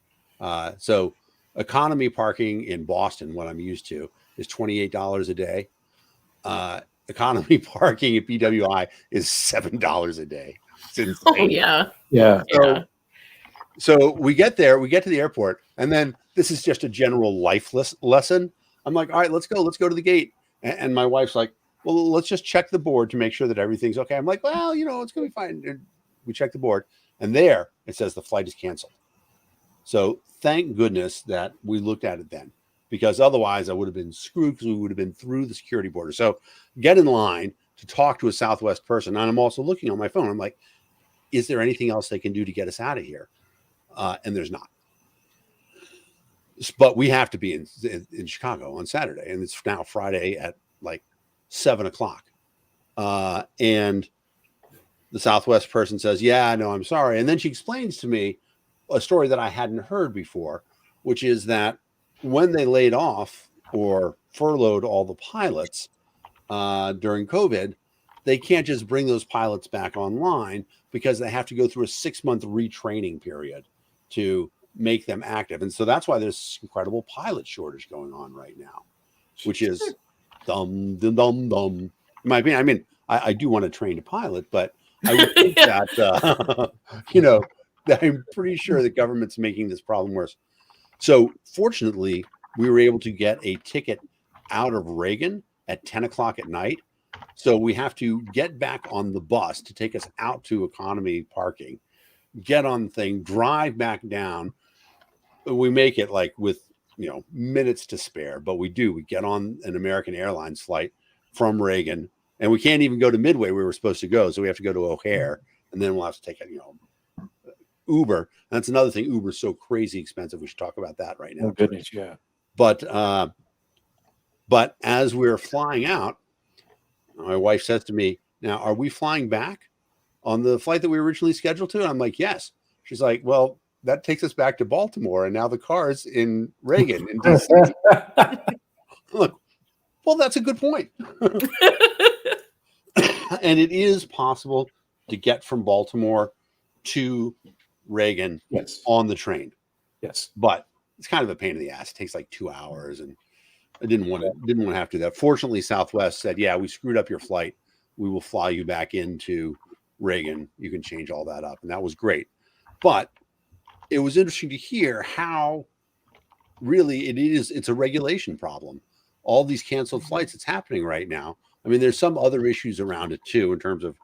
So economy parking in Boston, what I'm used to, is $28 a day. Economy parking at BWI is $7 a day. It's insane. Oh yeah. Yeah. So we get there, we get to the airport, and then this is just a general life lesson. I'm like, all right, let's go to the gate. And my wife's like, well, let's just check the board to make sure that everything's okay. I'm like, well, it's going to be fine. And we check the board, and there it says the flight is canceled. So thank goodness that we looked at it then, because otherwise I would have been screwed, because we would have been through the security border. So get in line to talk to a Southwest person. And I'm also looking on my phone. I'm like, is there anything else they can do to get us out of here? And there's not. But we have to be in Chicago on Saturday, and it's now Friday at like 7 o'clock. And the Southwest person says, yeah, no, I'm sorry. And then she explains to me a story that I hadn't heard before, which is that when they laid off or furloughed all the pilots during COVID, they can't just bring those pilots back online, because they have to go through a 6-month retraining period to make them active. And so that's why there's this incredible pilot shortage going on right now, which is dumb. In my opinion, I mean, I do want to train a pilot, but I would think that, that I'm pretty sure the government's making this problem worse. So fortunately, we were able to get a ticket out of Reagan at 10 o'clock at night. So we have to get back on the bus to take us out to economy parking, get on the thing, drive back down. We make it like with, minutes to spare, but we get on an American Airlines flight from Reagan, and we can't even go to Midway where we were supposed to go. So we have to go to O'Hare, and then we'll have to take a, Uber. And that's another thing. Uber's so crazy expensive. We should talk about that right now. Oh goodness. Yeah. But as we're flying out, my wife says to me, now, are we flying back on the flight that we were originally scheduled to? And I'm like, yes. She's like, well, that takes us back to Baltimore, and now the car's in Reagan in DC. Look, well, that's a good point. And it is possible to get from Baltimore to Reagan on the train. Yes. But it's kind of a pain in the ass. It takes like 2 hours, and I didn't want to have to do that. Fortunately, Southwest said, yeah, we screwed up your flight. We will fly you back into Reagan. You can change all that up. And that was great. But it was interesting to hear how really it's a regulation problem. All these canceled flights, it's happening right now. I mean, there's some other issues around it too, in terms of,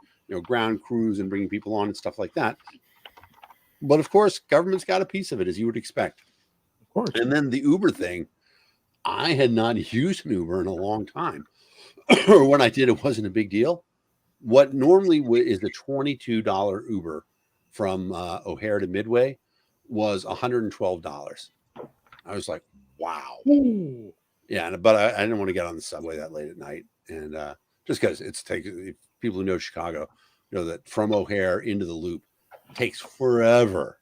ground crews and bringing people on and stuff like that. But of course, government's got a piece of it, as you would expect. Of course. And then the Uber thing, I had not used an Uber in a long time. Or when I did, it wasn't a big deal. What normally is a $22 Uber from O'Hare to Midway was $112. I was like, wow. Ooh. Yeah, but I didn't want to get on the subway that late at night. And just because people who know Chicago know that from O'Hare into the Loop takes forever.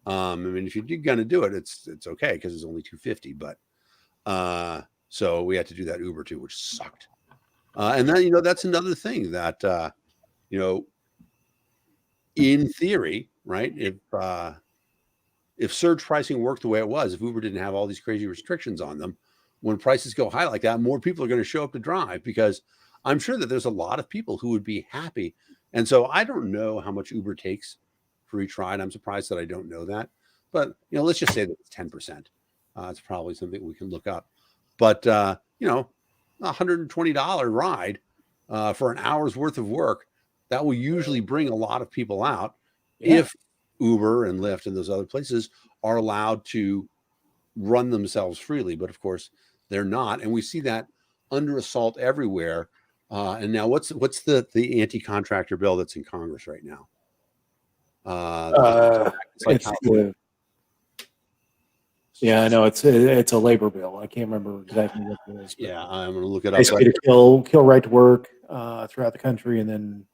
I mean, if you're going to do it, it's okay, because it's only $250. But so we had to do that Uber too, which sucked. And then, that's another thing that, in theory, right? If surge pricing worked the way it was, if Uber didn't have all these crazy restrictions on them, when prices go high like that, more people are going to show up to drive, because I'm sure that there's a lot of people who would be happy. And so I don't know how much Uber takes for each ride. I'm surprised that I don't know that. But, let's just say that it's 10%. It's probably something we can look up. But, $120 ride for an hour's worth of work, that will usually bring a lot of people out if Uber and Lyft and those other places are allowed to run themselves freely. But of course, they're not. And we see that under assault everywhere. And now what's the anti-contractor bill that's in Congress right now? Yeah, I know it's a labor bill. I can't remember exactly what it is. But Yeah, I'm going to look it up. basically to kill right to work throughout the country, and then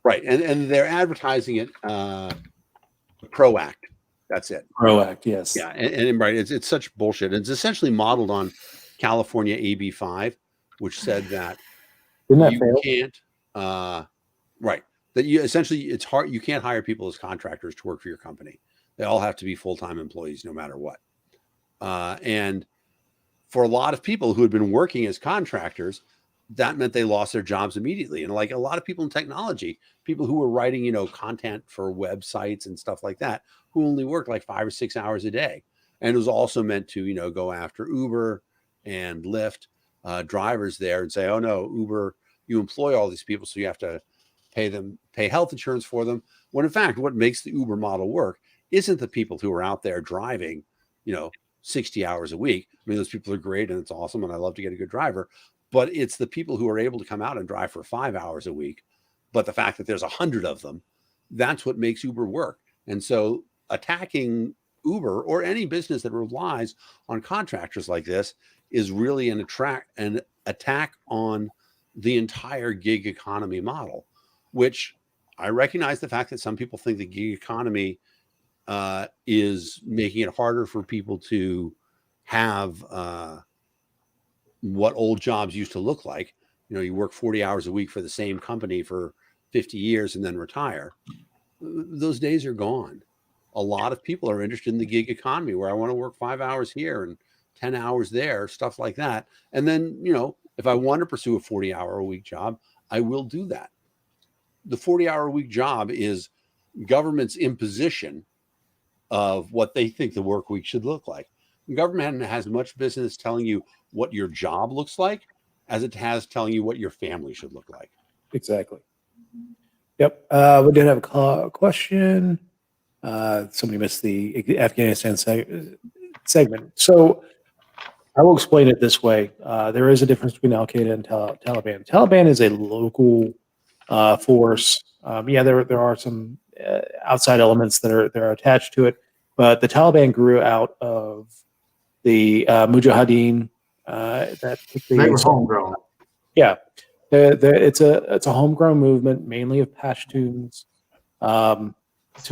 Right, and they're advertising it PRO Act. That's it. PRO Act, yes. Yeah, and right, it's such bullshit. It's essentially modeled on California AB 5, which said that Didn't that you fail? can't right, that you essentially, it's hard, you can't hire people as contractors to work for your company. They all have to be full-time employees no matter what. And for a lot of people who had been working as contractors, that meant they lost their jobs immediately. And like a lot of people in technology, people who were writing, content for websites and stuff like that, who only worked like 5 or 6 hours a day. And it was also meant to, go after Uber and Lyft drivers there and say, oh no, Uber, you employ all these people, so you have to pay health insurance for them. When in fact, what makes the Uber model work isn't the people who are out there driving, 60 hours a week. I mean, those people are great and it's awesome. And I love to get a good driver, but it's the people who are able to come out and drive for 5 hours a week. But the fact that there's 100 of them, that's what makes Uber work. And so attacking Uber or any business that relies on contractors like this is really an attack on the entire gig economy model, which I recognize the fact that some people think the gig economy is making it harder for people to have what old jobs used to look like. You work 40 hours a week for the same company for 50 years and then retire. Those days are gone. A lot of people are interested in the gig economy where I want to work 5 hours here and 10 hours there, stuff like that. And then, if I want to pursue a 40-hour-a-week job, I will do that. The 40-hour-a-week job is government's imposition of what they think the work week should look like. The government has much business telling you what your job looks like as it has telling you what your family should look like. Exactly. Yep. We did have a question. Somebody missed the Afghanistan segment. So I will explain it this way. There is a difference between Al-Qaeda and Taliban. Taliban is a local force. There are some outside elements that are attached to it, but the Taliban grew out of the Mujahideen. They were homegrown. Yeah, it's a homegrown movement, mainly of Pashtuns. So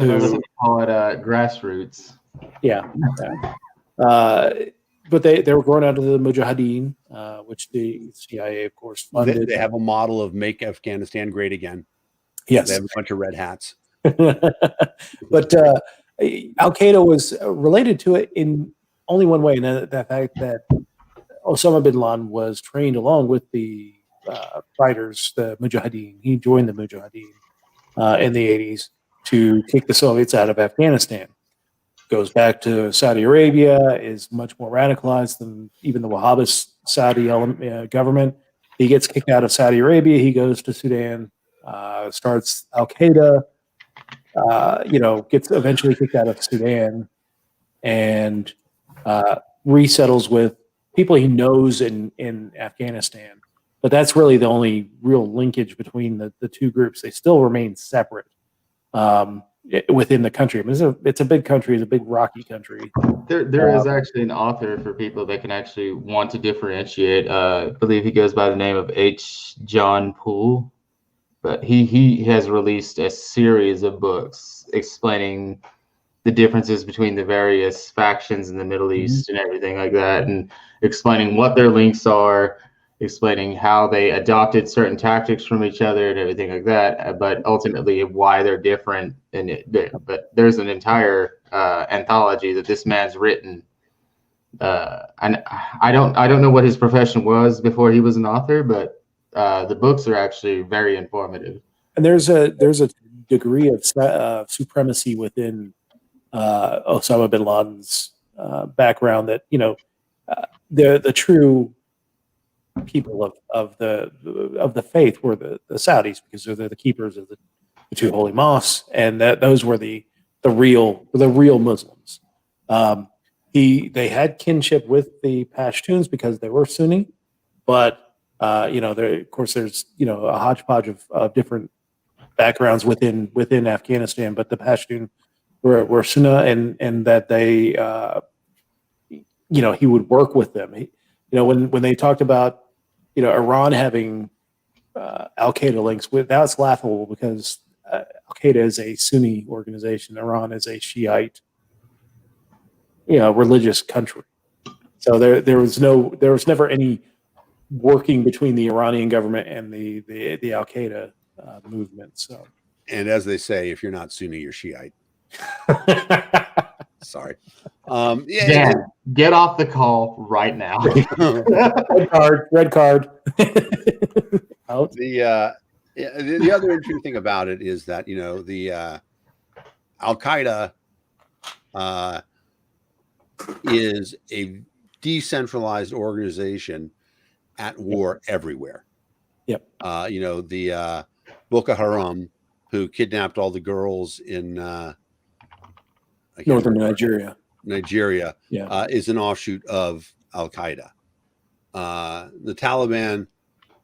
they call it grassroots. Yeah. But they were growing out of the Mujahideen, which the CIA, of course, funded. They have a model of make Afghanistan great again. Yes. They have a bunch of red hats. But Al-Qaeda was related to it in only one way, and the fact that Osama bin Laden was trained along with the fighters, the Mujahideen. He joined the Mujahideen in the 80s to kick the Soviets out of Afghanistan. Goes back to Saudi Arabia, is much more radicalized than even the Wahhabist Saudi government. He gets kicked out of Saudi Arabia. He goes to Sudan, starts Al-Qaeda, gets eventually kicked out of Sudan and resettles with people he knows in Afghanistan. But that's really the only real linkage between the two groups. They still remain separate within the country. I mean, it's a big country. It's a big rocky country. There is actually an author for people that can actually want to differentiate. I believe he goes by the name of H. John Poole, but he has released a series of books explaining the differences between the various factions in the Middle East and everything like that, and explaining what their links are, explaining how they adopted certain tactics from each other and everything like that, but ultimately why they're different. But there's an entire anthology that this man's written, and I don't know what his profession was before he was an author, but the books are actually very informative. And there's a degree of supremacy within Osama bin Laden's background that the true people of the faith were the Saudis, because they're the keepers of the two holy mosques, and those were the real Muslims. They had kinship with the Pashtuns because they were Sunni, but of course there's a hodgepodge of different backgrounds within Afghanistan, but the Pashtun were Sunnah, and that they, he would work with them. When they talked about, Iran having Al Qaeda links, that's laughable because Al Qaeda is a Sunni organization. Iran is a Shiite, religious country. So there was never any working between the Iranian government and the Al Qaeda movement. So, And as they say, if you're not Sunni, you're Shiite. Sorry. Dan, get off the call right now. Red card. Out. The other interesting thing about it is that the Al Qaeda is a decentralized organization at war everywhere. Yep. The Boko Haram, who kidnapped all the girls in Northern Nigeria. Yeah. Is an offshoot of Al Qaeda. The Taliban,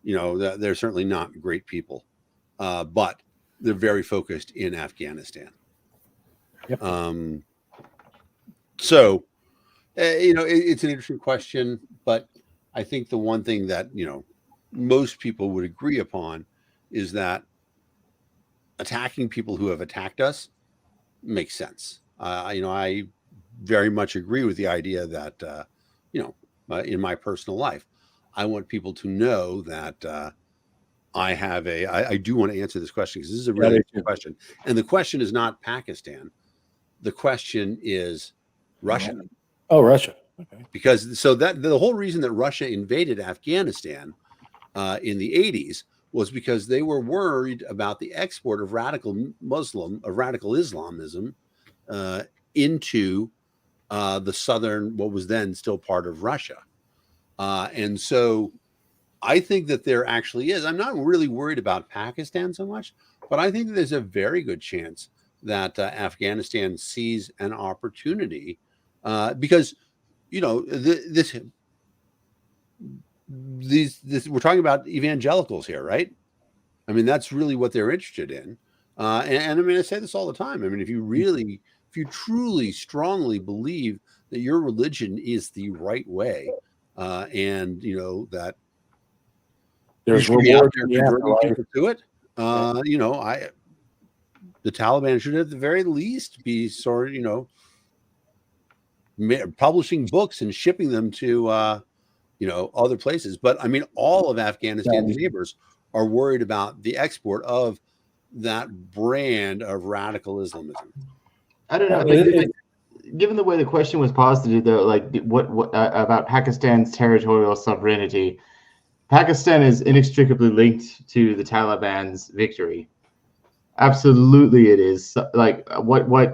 they're certainly not great people, but they're very focused in Afghanistan. Yep. So, it's an interesting question, but I think the one thing that, most people would agree upon is that attacking people who have attacked us makes sense. I very much agree with the idea that, in my personal life, I want people to know that I do want to answer this question because this is a really good question. And the question is not Pakistan. The question is Russia. Oh, Russia. Okay. Because the whole reason that Russia invaded Afghanistan in the 80s was because they were worried about the export of radical Islamism into the southern, what was then still part of Russia. And so I think that there actually is. I'm not really worried about Pakistan so much, but I think that there's a very good chance that Afghanistan sees an opportunity because, this we're talking about evangelicals here, right? I mean, that's really what they're interested in. And I mean, I say this all the time. I mean, if you truly strongly believe that your religion is the right way, and that There's you should be out reward there in the converting afterlife. people to it, the Taliban should at the very least be sort of, publishing books and shipping them to, other places. But I mean, all of Afghanistan's neighbors are worried about the export of that brand of radical Islamism. I don't know. Given the way the question was posited, though, like what about Pakistan's territorial sovereignty? Pakistan is inextricably linked to the Taliban's victory. Absolutely, it is. Like what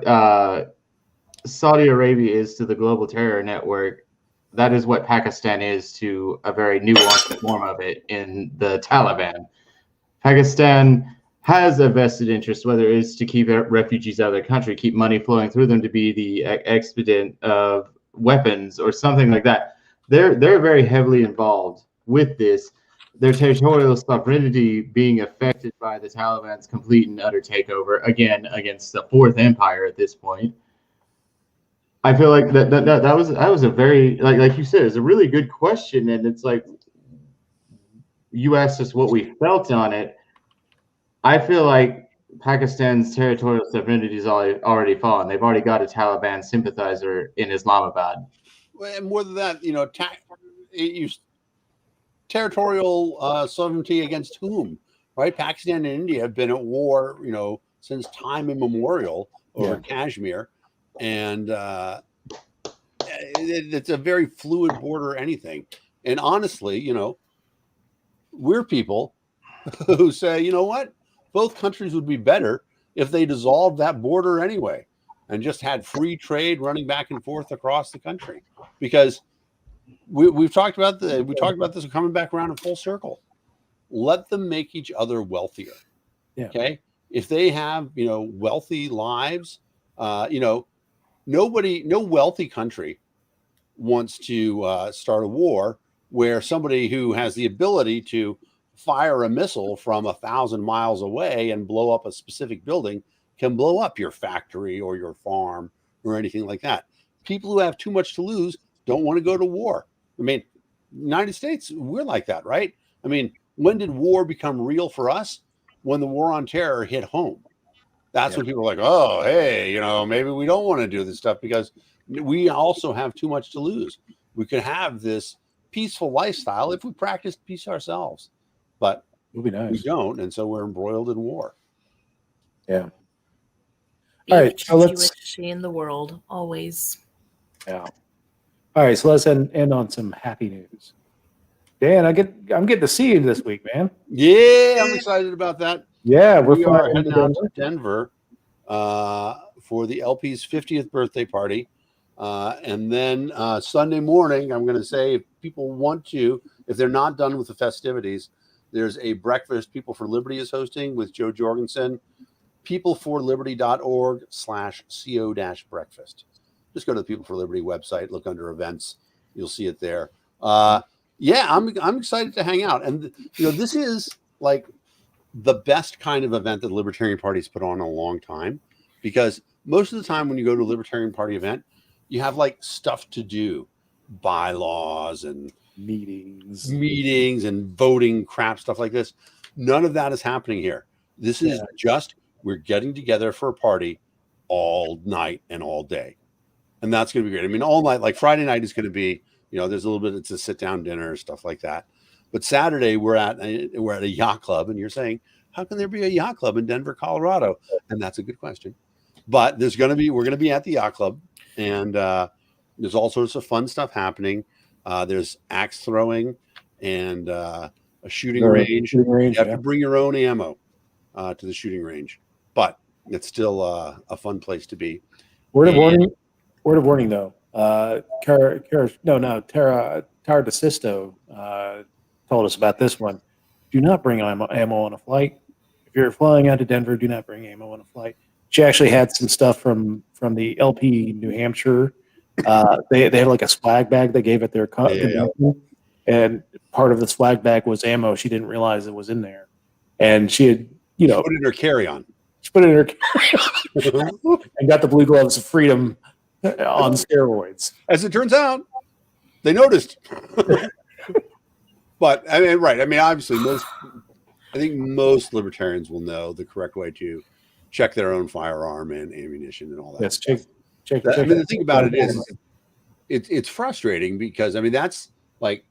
Saudi Arabia is to the global terror network, that is what Pakistan is to a very nuanced form of it in the Taliban. Pakistan has a vested interest, whether it's to keep refugees out of their country, keep money flowing through them to be the expedient of weapons or something like that. They're very heavily involved with this. Their territorial sovereignty being affected by the Taliban's complete and utter takeover, again, against the Fourth Empire at this point. I feel like that was a very, like you said, it's a really good question. And it's like, you asked us what we felt on it. I feel like Pakistan's territorial sovereignty is already fallen. They've already got a Taliban sympathizer in Islamabad. And more than that, territorial sovereignty against whom, right? Pakistan and India have been at war, since time immemorial over Kashmir. And it's a very fluid border, anything. And honestly, we're people who say, you know what? Both countries would be better if they dissolved that border anyway and just had free trade running back and forth across the country. Because we've talked about this coming back around in full circle. Let them make each other wealthier. Yeah. Okay. If they have, wealthy lives, no wealthy country wants to start a war where somebody who has the ability to fire a missile from 1,000 miles away and blow up a specific building can blow up your factory or your farm or anything like that. People who have too much to lose don't want to go to war. I mean, United States, we're like that, right? I mean, when did war become real for us? When the war on terror hit home. That's when people are like, oh, hey, maybe we don't want to do this stuff because we also have too much to lose. We could have this peaceful lifestyle if we practiced peace ourselves, but It'll be nice. we don't, and so we're embroiled in war. Yeah. Be All the right, so let's- cutest in the world, always. Yeah. All right, so let's end on some happy news. Dan, I'm getting to see you this week, man. Yeah, I'm excited about that. Yeah, we're We are flying heading into out to Denver. Denver for the LP's 50th birthday party. And then Sunday morning, I'm going to say, if people want to, if they're not done with the festivities, there's a breakfast People for Liberty is hosting with Joe Jorgensen, peopleforliberty.org/co-breakfast. Just go to the People for Liberty website, look under events. You'll see it there. Yeah, I'm excited to hang out. And, this is like the best kind of event that the Libertarian Party's put on in a long time, because most of the time when you go to a Libertarian Party event, you have like stuff to do, bylaws and meetings and voting crap, stuff like this. None of that is happening here. This is just, we're getting together for a party all night and all day. And that's going to be great. I mean, all night, like Friday night is going to be, there's a little bit, it's a sit down dinner, stuff like that. But Saturday we're at a yacht club, and you're saying, how can there be a yacht club in Denver, Colorado? And that's a good question. But we're going to be at the yacht club, and there's all sorts of fun stuff happening. There's axe throwing and a shooting range. You have to bring your own ammo to the shooting range, but it's still a fun place to be. Word of warning, though. Tara DeSisto told us about this one. Do not bring ammo on a flight. If you're flying out to Denver, do not bring ammo on a flight. She actually had some stuff from the LP New Hampshire. They had like a swag bag they gave at their convention, and part of the swag bag was ammo. She didn't realize it was in there, and she had put it in her carry-on. She put it in her carry-on and got the Blue Gloves of Freedom on steroids. As it turns out, they noticed. But I mean, right? I mean, obviously, I think most libertarians will know the correct way to check their own firearm and ammunition and all that. Yes, check. I mean, the thing about it is, it's frustrating because, I mean, that's like,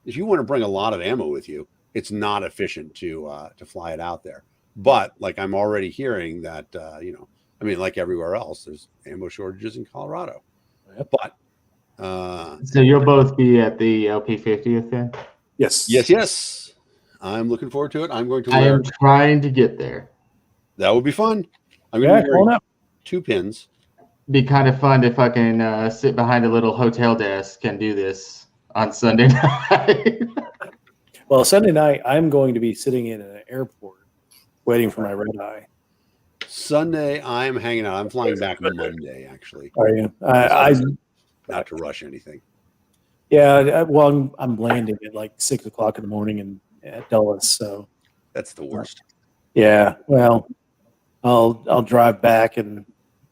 if you want to bring a lot of ammo with you, it's not efficient to fly it out there. But like, I'm already hearing that, I mean, like everywhere else, there's ammo shortages in Colorado. Yep. But so you'll both be at the LP 50th then? Yes. I'm looking forward to it. I'm going to. I am trying to get there. That would be fun. I'm going to wear 2 pins. Be kind of fun if I can sit behind a little hotel desk and do this on Sunday night. Well, Sunday night, I'm going to be sitting in an airport waiting for my red eye. Sunday, I'm hanging out. I'm flying back on Monday, actually. Are you? Not to rush anything. Yeah, well, I'm landing at like 6 o'clock in the morning at Dulles, so that's the worst. Yeah, well, I'll drive back and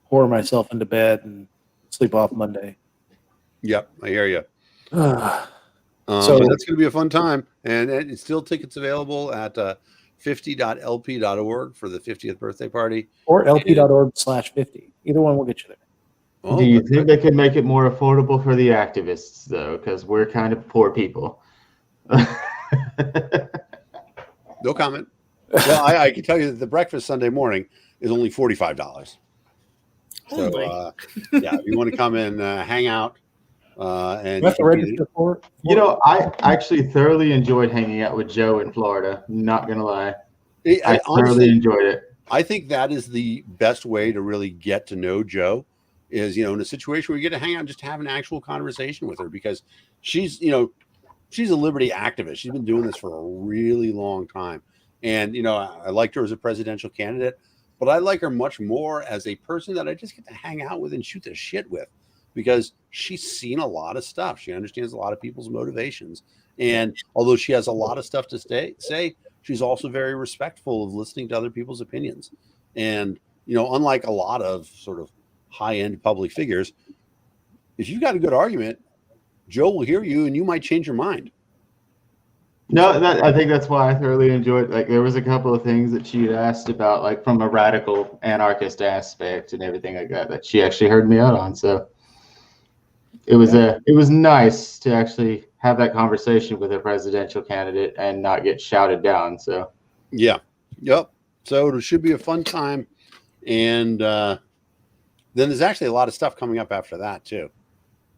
pour myself into bed and sleep off Monday. Yep, I hear you. So that's going to be a fun time, and it's still tickets available at 50.lp.org for the 50th birthday party, or lp.org/50. Either one will get you there. Oh, do you think they could make it more affordable for the activists, though? Because we're kind of poor people. No comment. Well, I can tell you that the breakfast Sunday morning is only $45. So, yeah, if you want to come and hang out, and you have to register for it. I actually thoroughly enjoyed hanging out with Joe in Florida. Not gonna lie, I thoroughly enjoyed it. I think that is the best way to really get to know Joe. Is in a situation where you get to hang out and just have an actual conversation with her, because she's a liberty activist. She's been doing this for a really long time. And, I liked her as a presidential candidate, but I like her much more as a person that I just get to hang out with and shoot the shit with, because she's seen a lot of stuff. She understands a lot of people's motivations. And although she has a lot of stuff to say, she's also very respectful of listening to other people's opinions. And unlike a lot of sort of high-end public figures, if you've got a good argument, Joe will hear you and you might change your mind. No, I think that's why I thoroughly enjoyed. Like, there was a couple of things that she had asked about, like from a radical anarchist aspect and everything like that she actually heard me out on. So it was nice to actually have that conversation with a presidential candidate and not get shouted down. So yeah, yep. So it should be a fun time, and then there's actually a lot of stuff coming up after that too,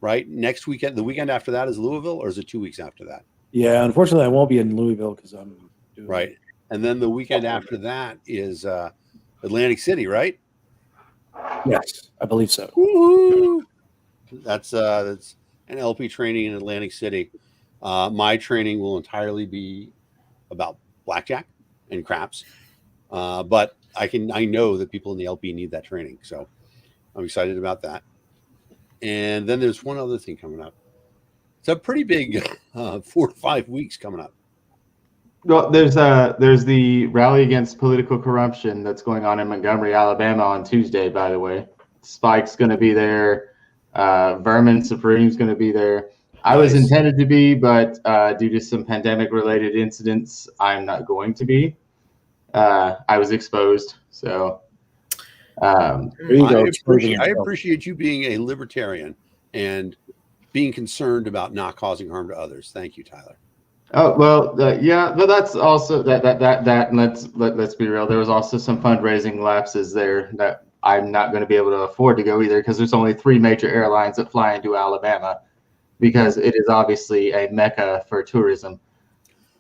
right? Next weekend, the weekend after that is Louisville, or is it 2 weeks after that? Yeah, unfortunately, I won't be in Louisville because I'm doing Right. And then the weekend after that is Atlantic City, right? Yes, I believe so. Woo-hoo! That's an LP training in Atlantic City. My training will entirely be about blackjack and craps, but I know that people in the LP need that training, so I'm excited about that. And then there's one other thing coming up. It's a pretty big 4 to 5 weeks coming up. well, there's the rally against political corruption that's going on in Montgomery, Alabama on Tuesday. By the way, Spike's going to be there. Vermin Supreme's going to be there. I was intended to be, but due to some pandemic-related incidents, I'm not going to be. I was exposed, so. There you go. I appreciate you being a libertarian and being concerned about not causing harm to others. Thank you, Tyler. Oh well, yeah, but that's also that. And let's be real. There was also some fundraising lapses there that I'm not going to be able to afford to go either, because there's only 3 major airlines that fly into Alabama, because it is obviously a mecca for tourism.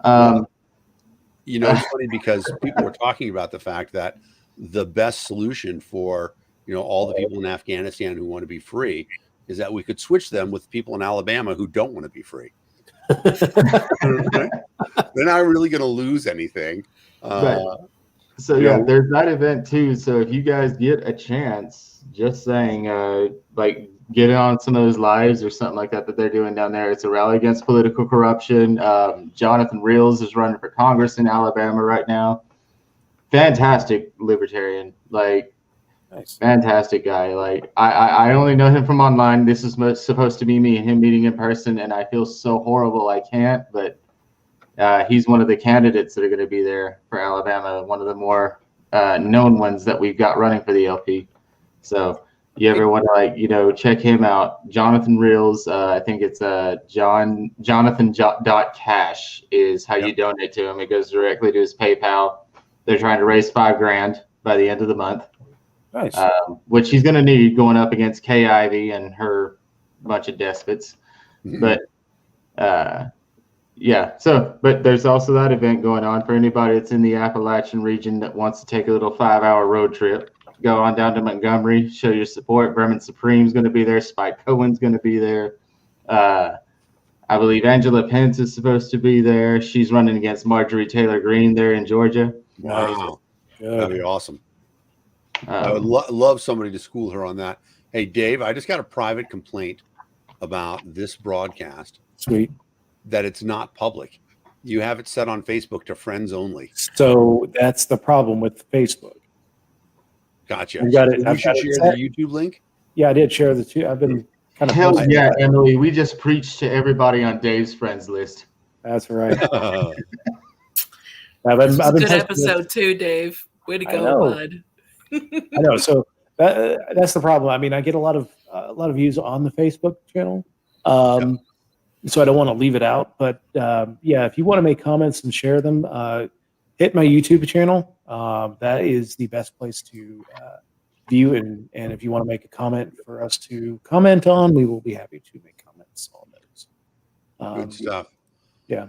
It's funny because people were talking about the fact that the best solution for all the people in Afghanistan who want to be free is that we could switch them with people in Alabama who don't want to be free. They're not really going to lose anything. Right. So yeah, there's that event too. So if you guys get a chance, just saying, like get on some of those lives or something like that they're doing down there. It's a rally against political corruption. Jonathan Reels is running for Congress in Alabama right now. Fantastic libertarian, like Nice. fantastic guy. Like I only know him from online. This is supposed to be me and him meeting in person, and I feel so horrible I can't. But he's one of the candidates that are going to be there for Alabama. One of the more known ones that we've got running for the LP. So you ever want to check him out? Jonathan Reels. I think it's Jonathan.cash is how you donate to him. It goes directly to his PayPal. They're trying to raise $5,000 by the end of the month. Nice. Which he's going to need going up against Kay Ivey and her bunch of despots. But yeah, but there's also that event going on for anybody that's in the Appalachian region that wants to take a little 5-hour road trip. Go on down to Montgomery, show your support. Vermin Supreme's going to be there. Spike Cohen's going to be there. I believe Angela Pence is supposed to be there. She's running against Marjorie Taylor Greene there in Georgia. Wow. Good. That'd be awesome. I would love somebody to school her on that. Hey, Dave, I just got a private complaint about this broadcast. Sweet. That it's not public. You have it set on Facebook to friends only. So that's the problem with Facebook. Gotcha. I've got it. You I've should got it share set. the YouTube link. Yeah, I did share the 2. I've been kind of. Hell yeah, Emily. We just preached to everybody on Dave's friends list. That's right. This was a good posting episode too, Dave. Way to I go, know. bud. I know. So that's the problem. I mean, I get a lot of views on the Facebook channel, so I don't want to leave it out. But yeah, if you want to make comments and share them, hit my YouTube channel. That is the best place to view, and if you want to make a comment for us to comment on, we will be happy to make comments on those. Good stuff. Yeah.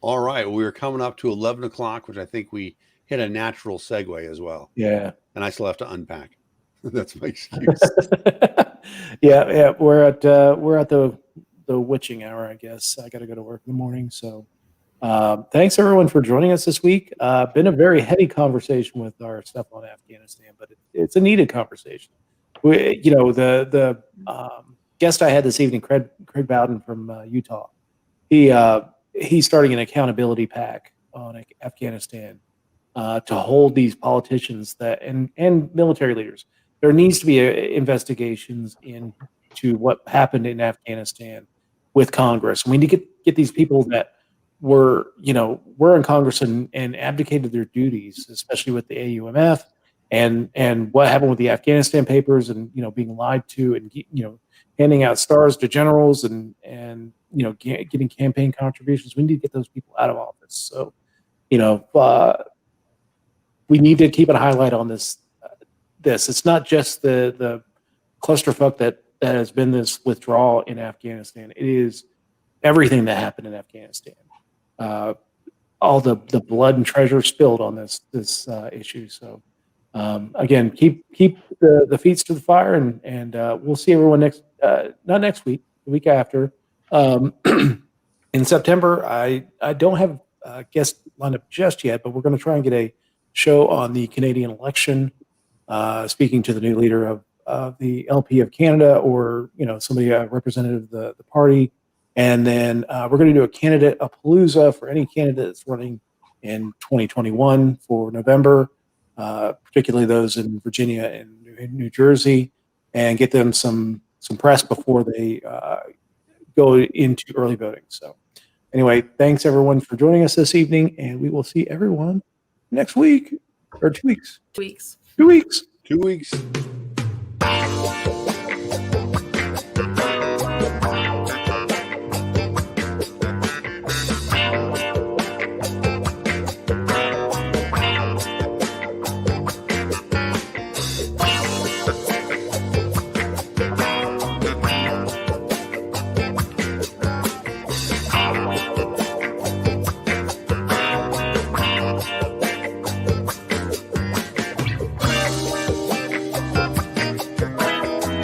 All right. Well, we're coming up to 11 o'clock, which I think we hit a natural segue as well. Yeah. And I still have to unpack. That's my excuse. Yeah. We're at the witching hour, I guess. I got to go to work in the morning. So thanks everyone for joining us this week. Been a very heady conversation with our stuff on Afghanistan, but it's a needed conversation. The guest I had this evening, Craig Bowden from Utah, he's starting an accountability pack on Afghanistan. to hold these politicians that and military leaders. There needs to be investigations into what happened in Afghanistan with Congress. We need to get these people that were in Congress and abdicated their duties, especially with the AUMF and what happened with the Afghanistan papers and being lied to and handing out stars to generals and getting campaign contributions. We need to get those people out of office. So we need to keep a highlight on this. It's not just the clusterfuck that has been this withdrawal in Afghanistan. It is everything that happened in Afghanistan. All the blood and treasure spilled on this issue. So again, keep the feet to the fire, and we'll see everyone not next week, the week after. In September, I don't have a guest lined up just yet, but we're going to try and get a show on the Canadian election, speaking to the new leader of the LP of Canada, or somebody representative of the party. And then we're going to do a palooza for any candidate that's running in 2021 for November, particularly those in Virginia and New Jersey, and get them some press before they go into early voting. So anyway, thanks everyone for joining us this evening, and we will see everyone next week or 2 weeks. 2 weeks. 2 weeks. 2 weeks.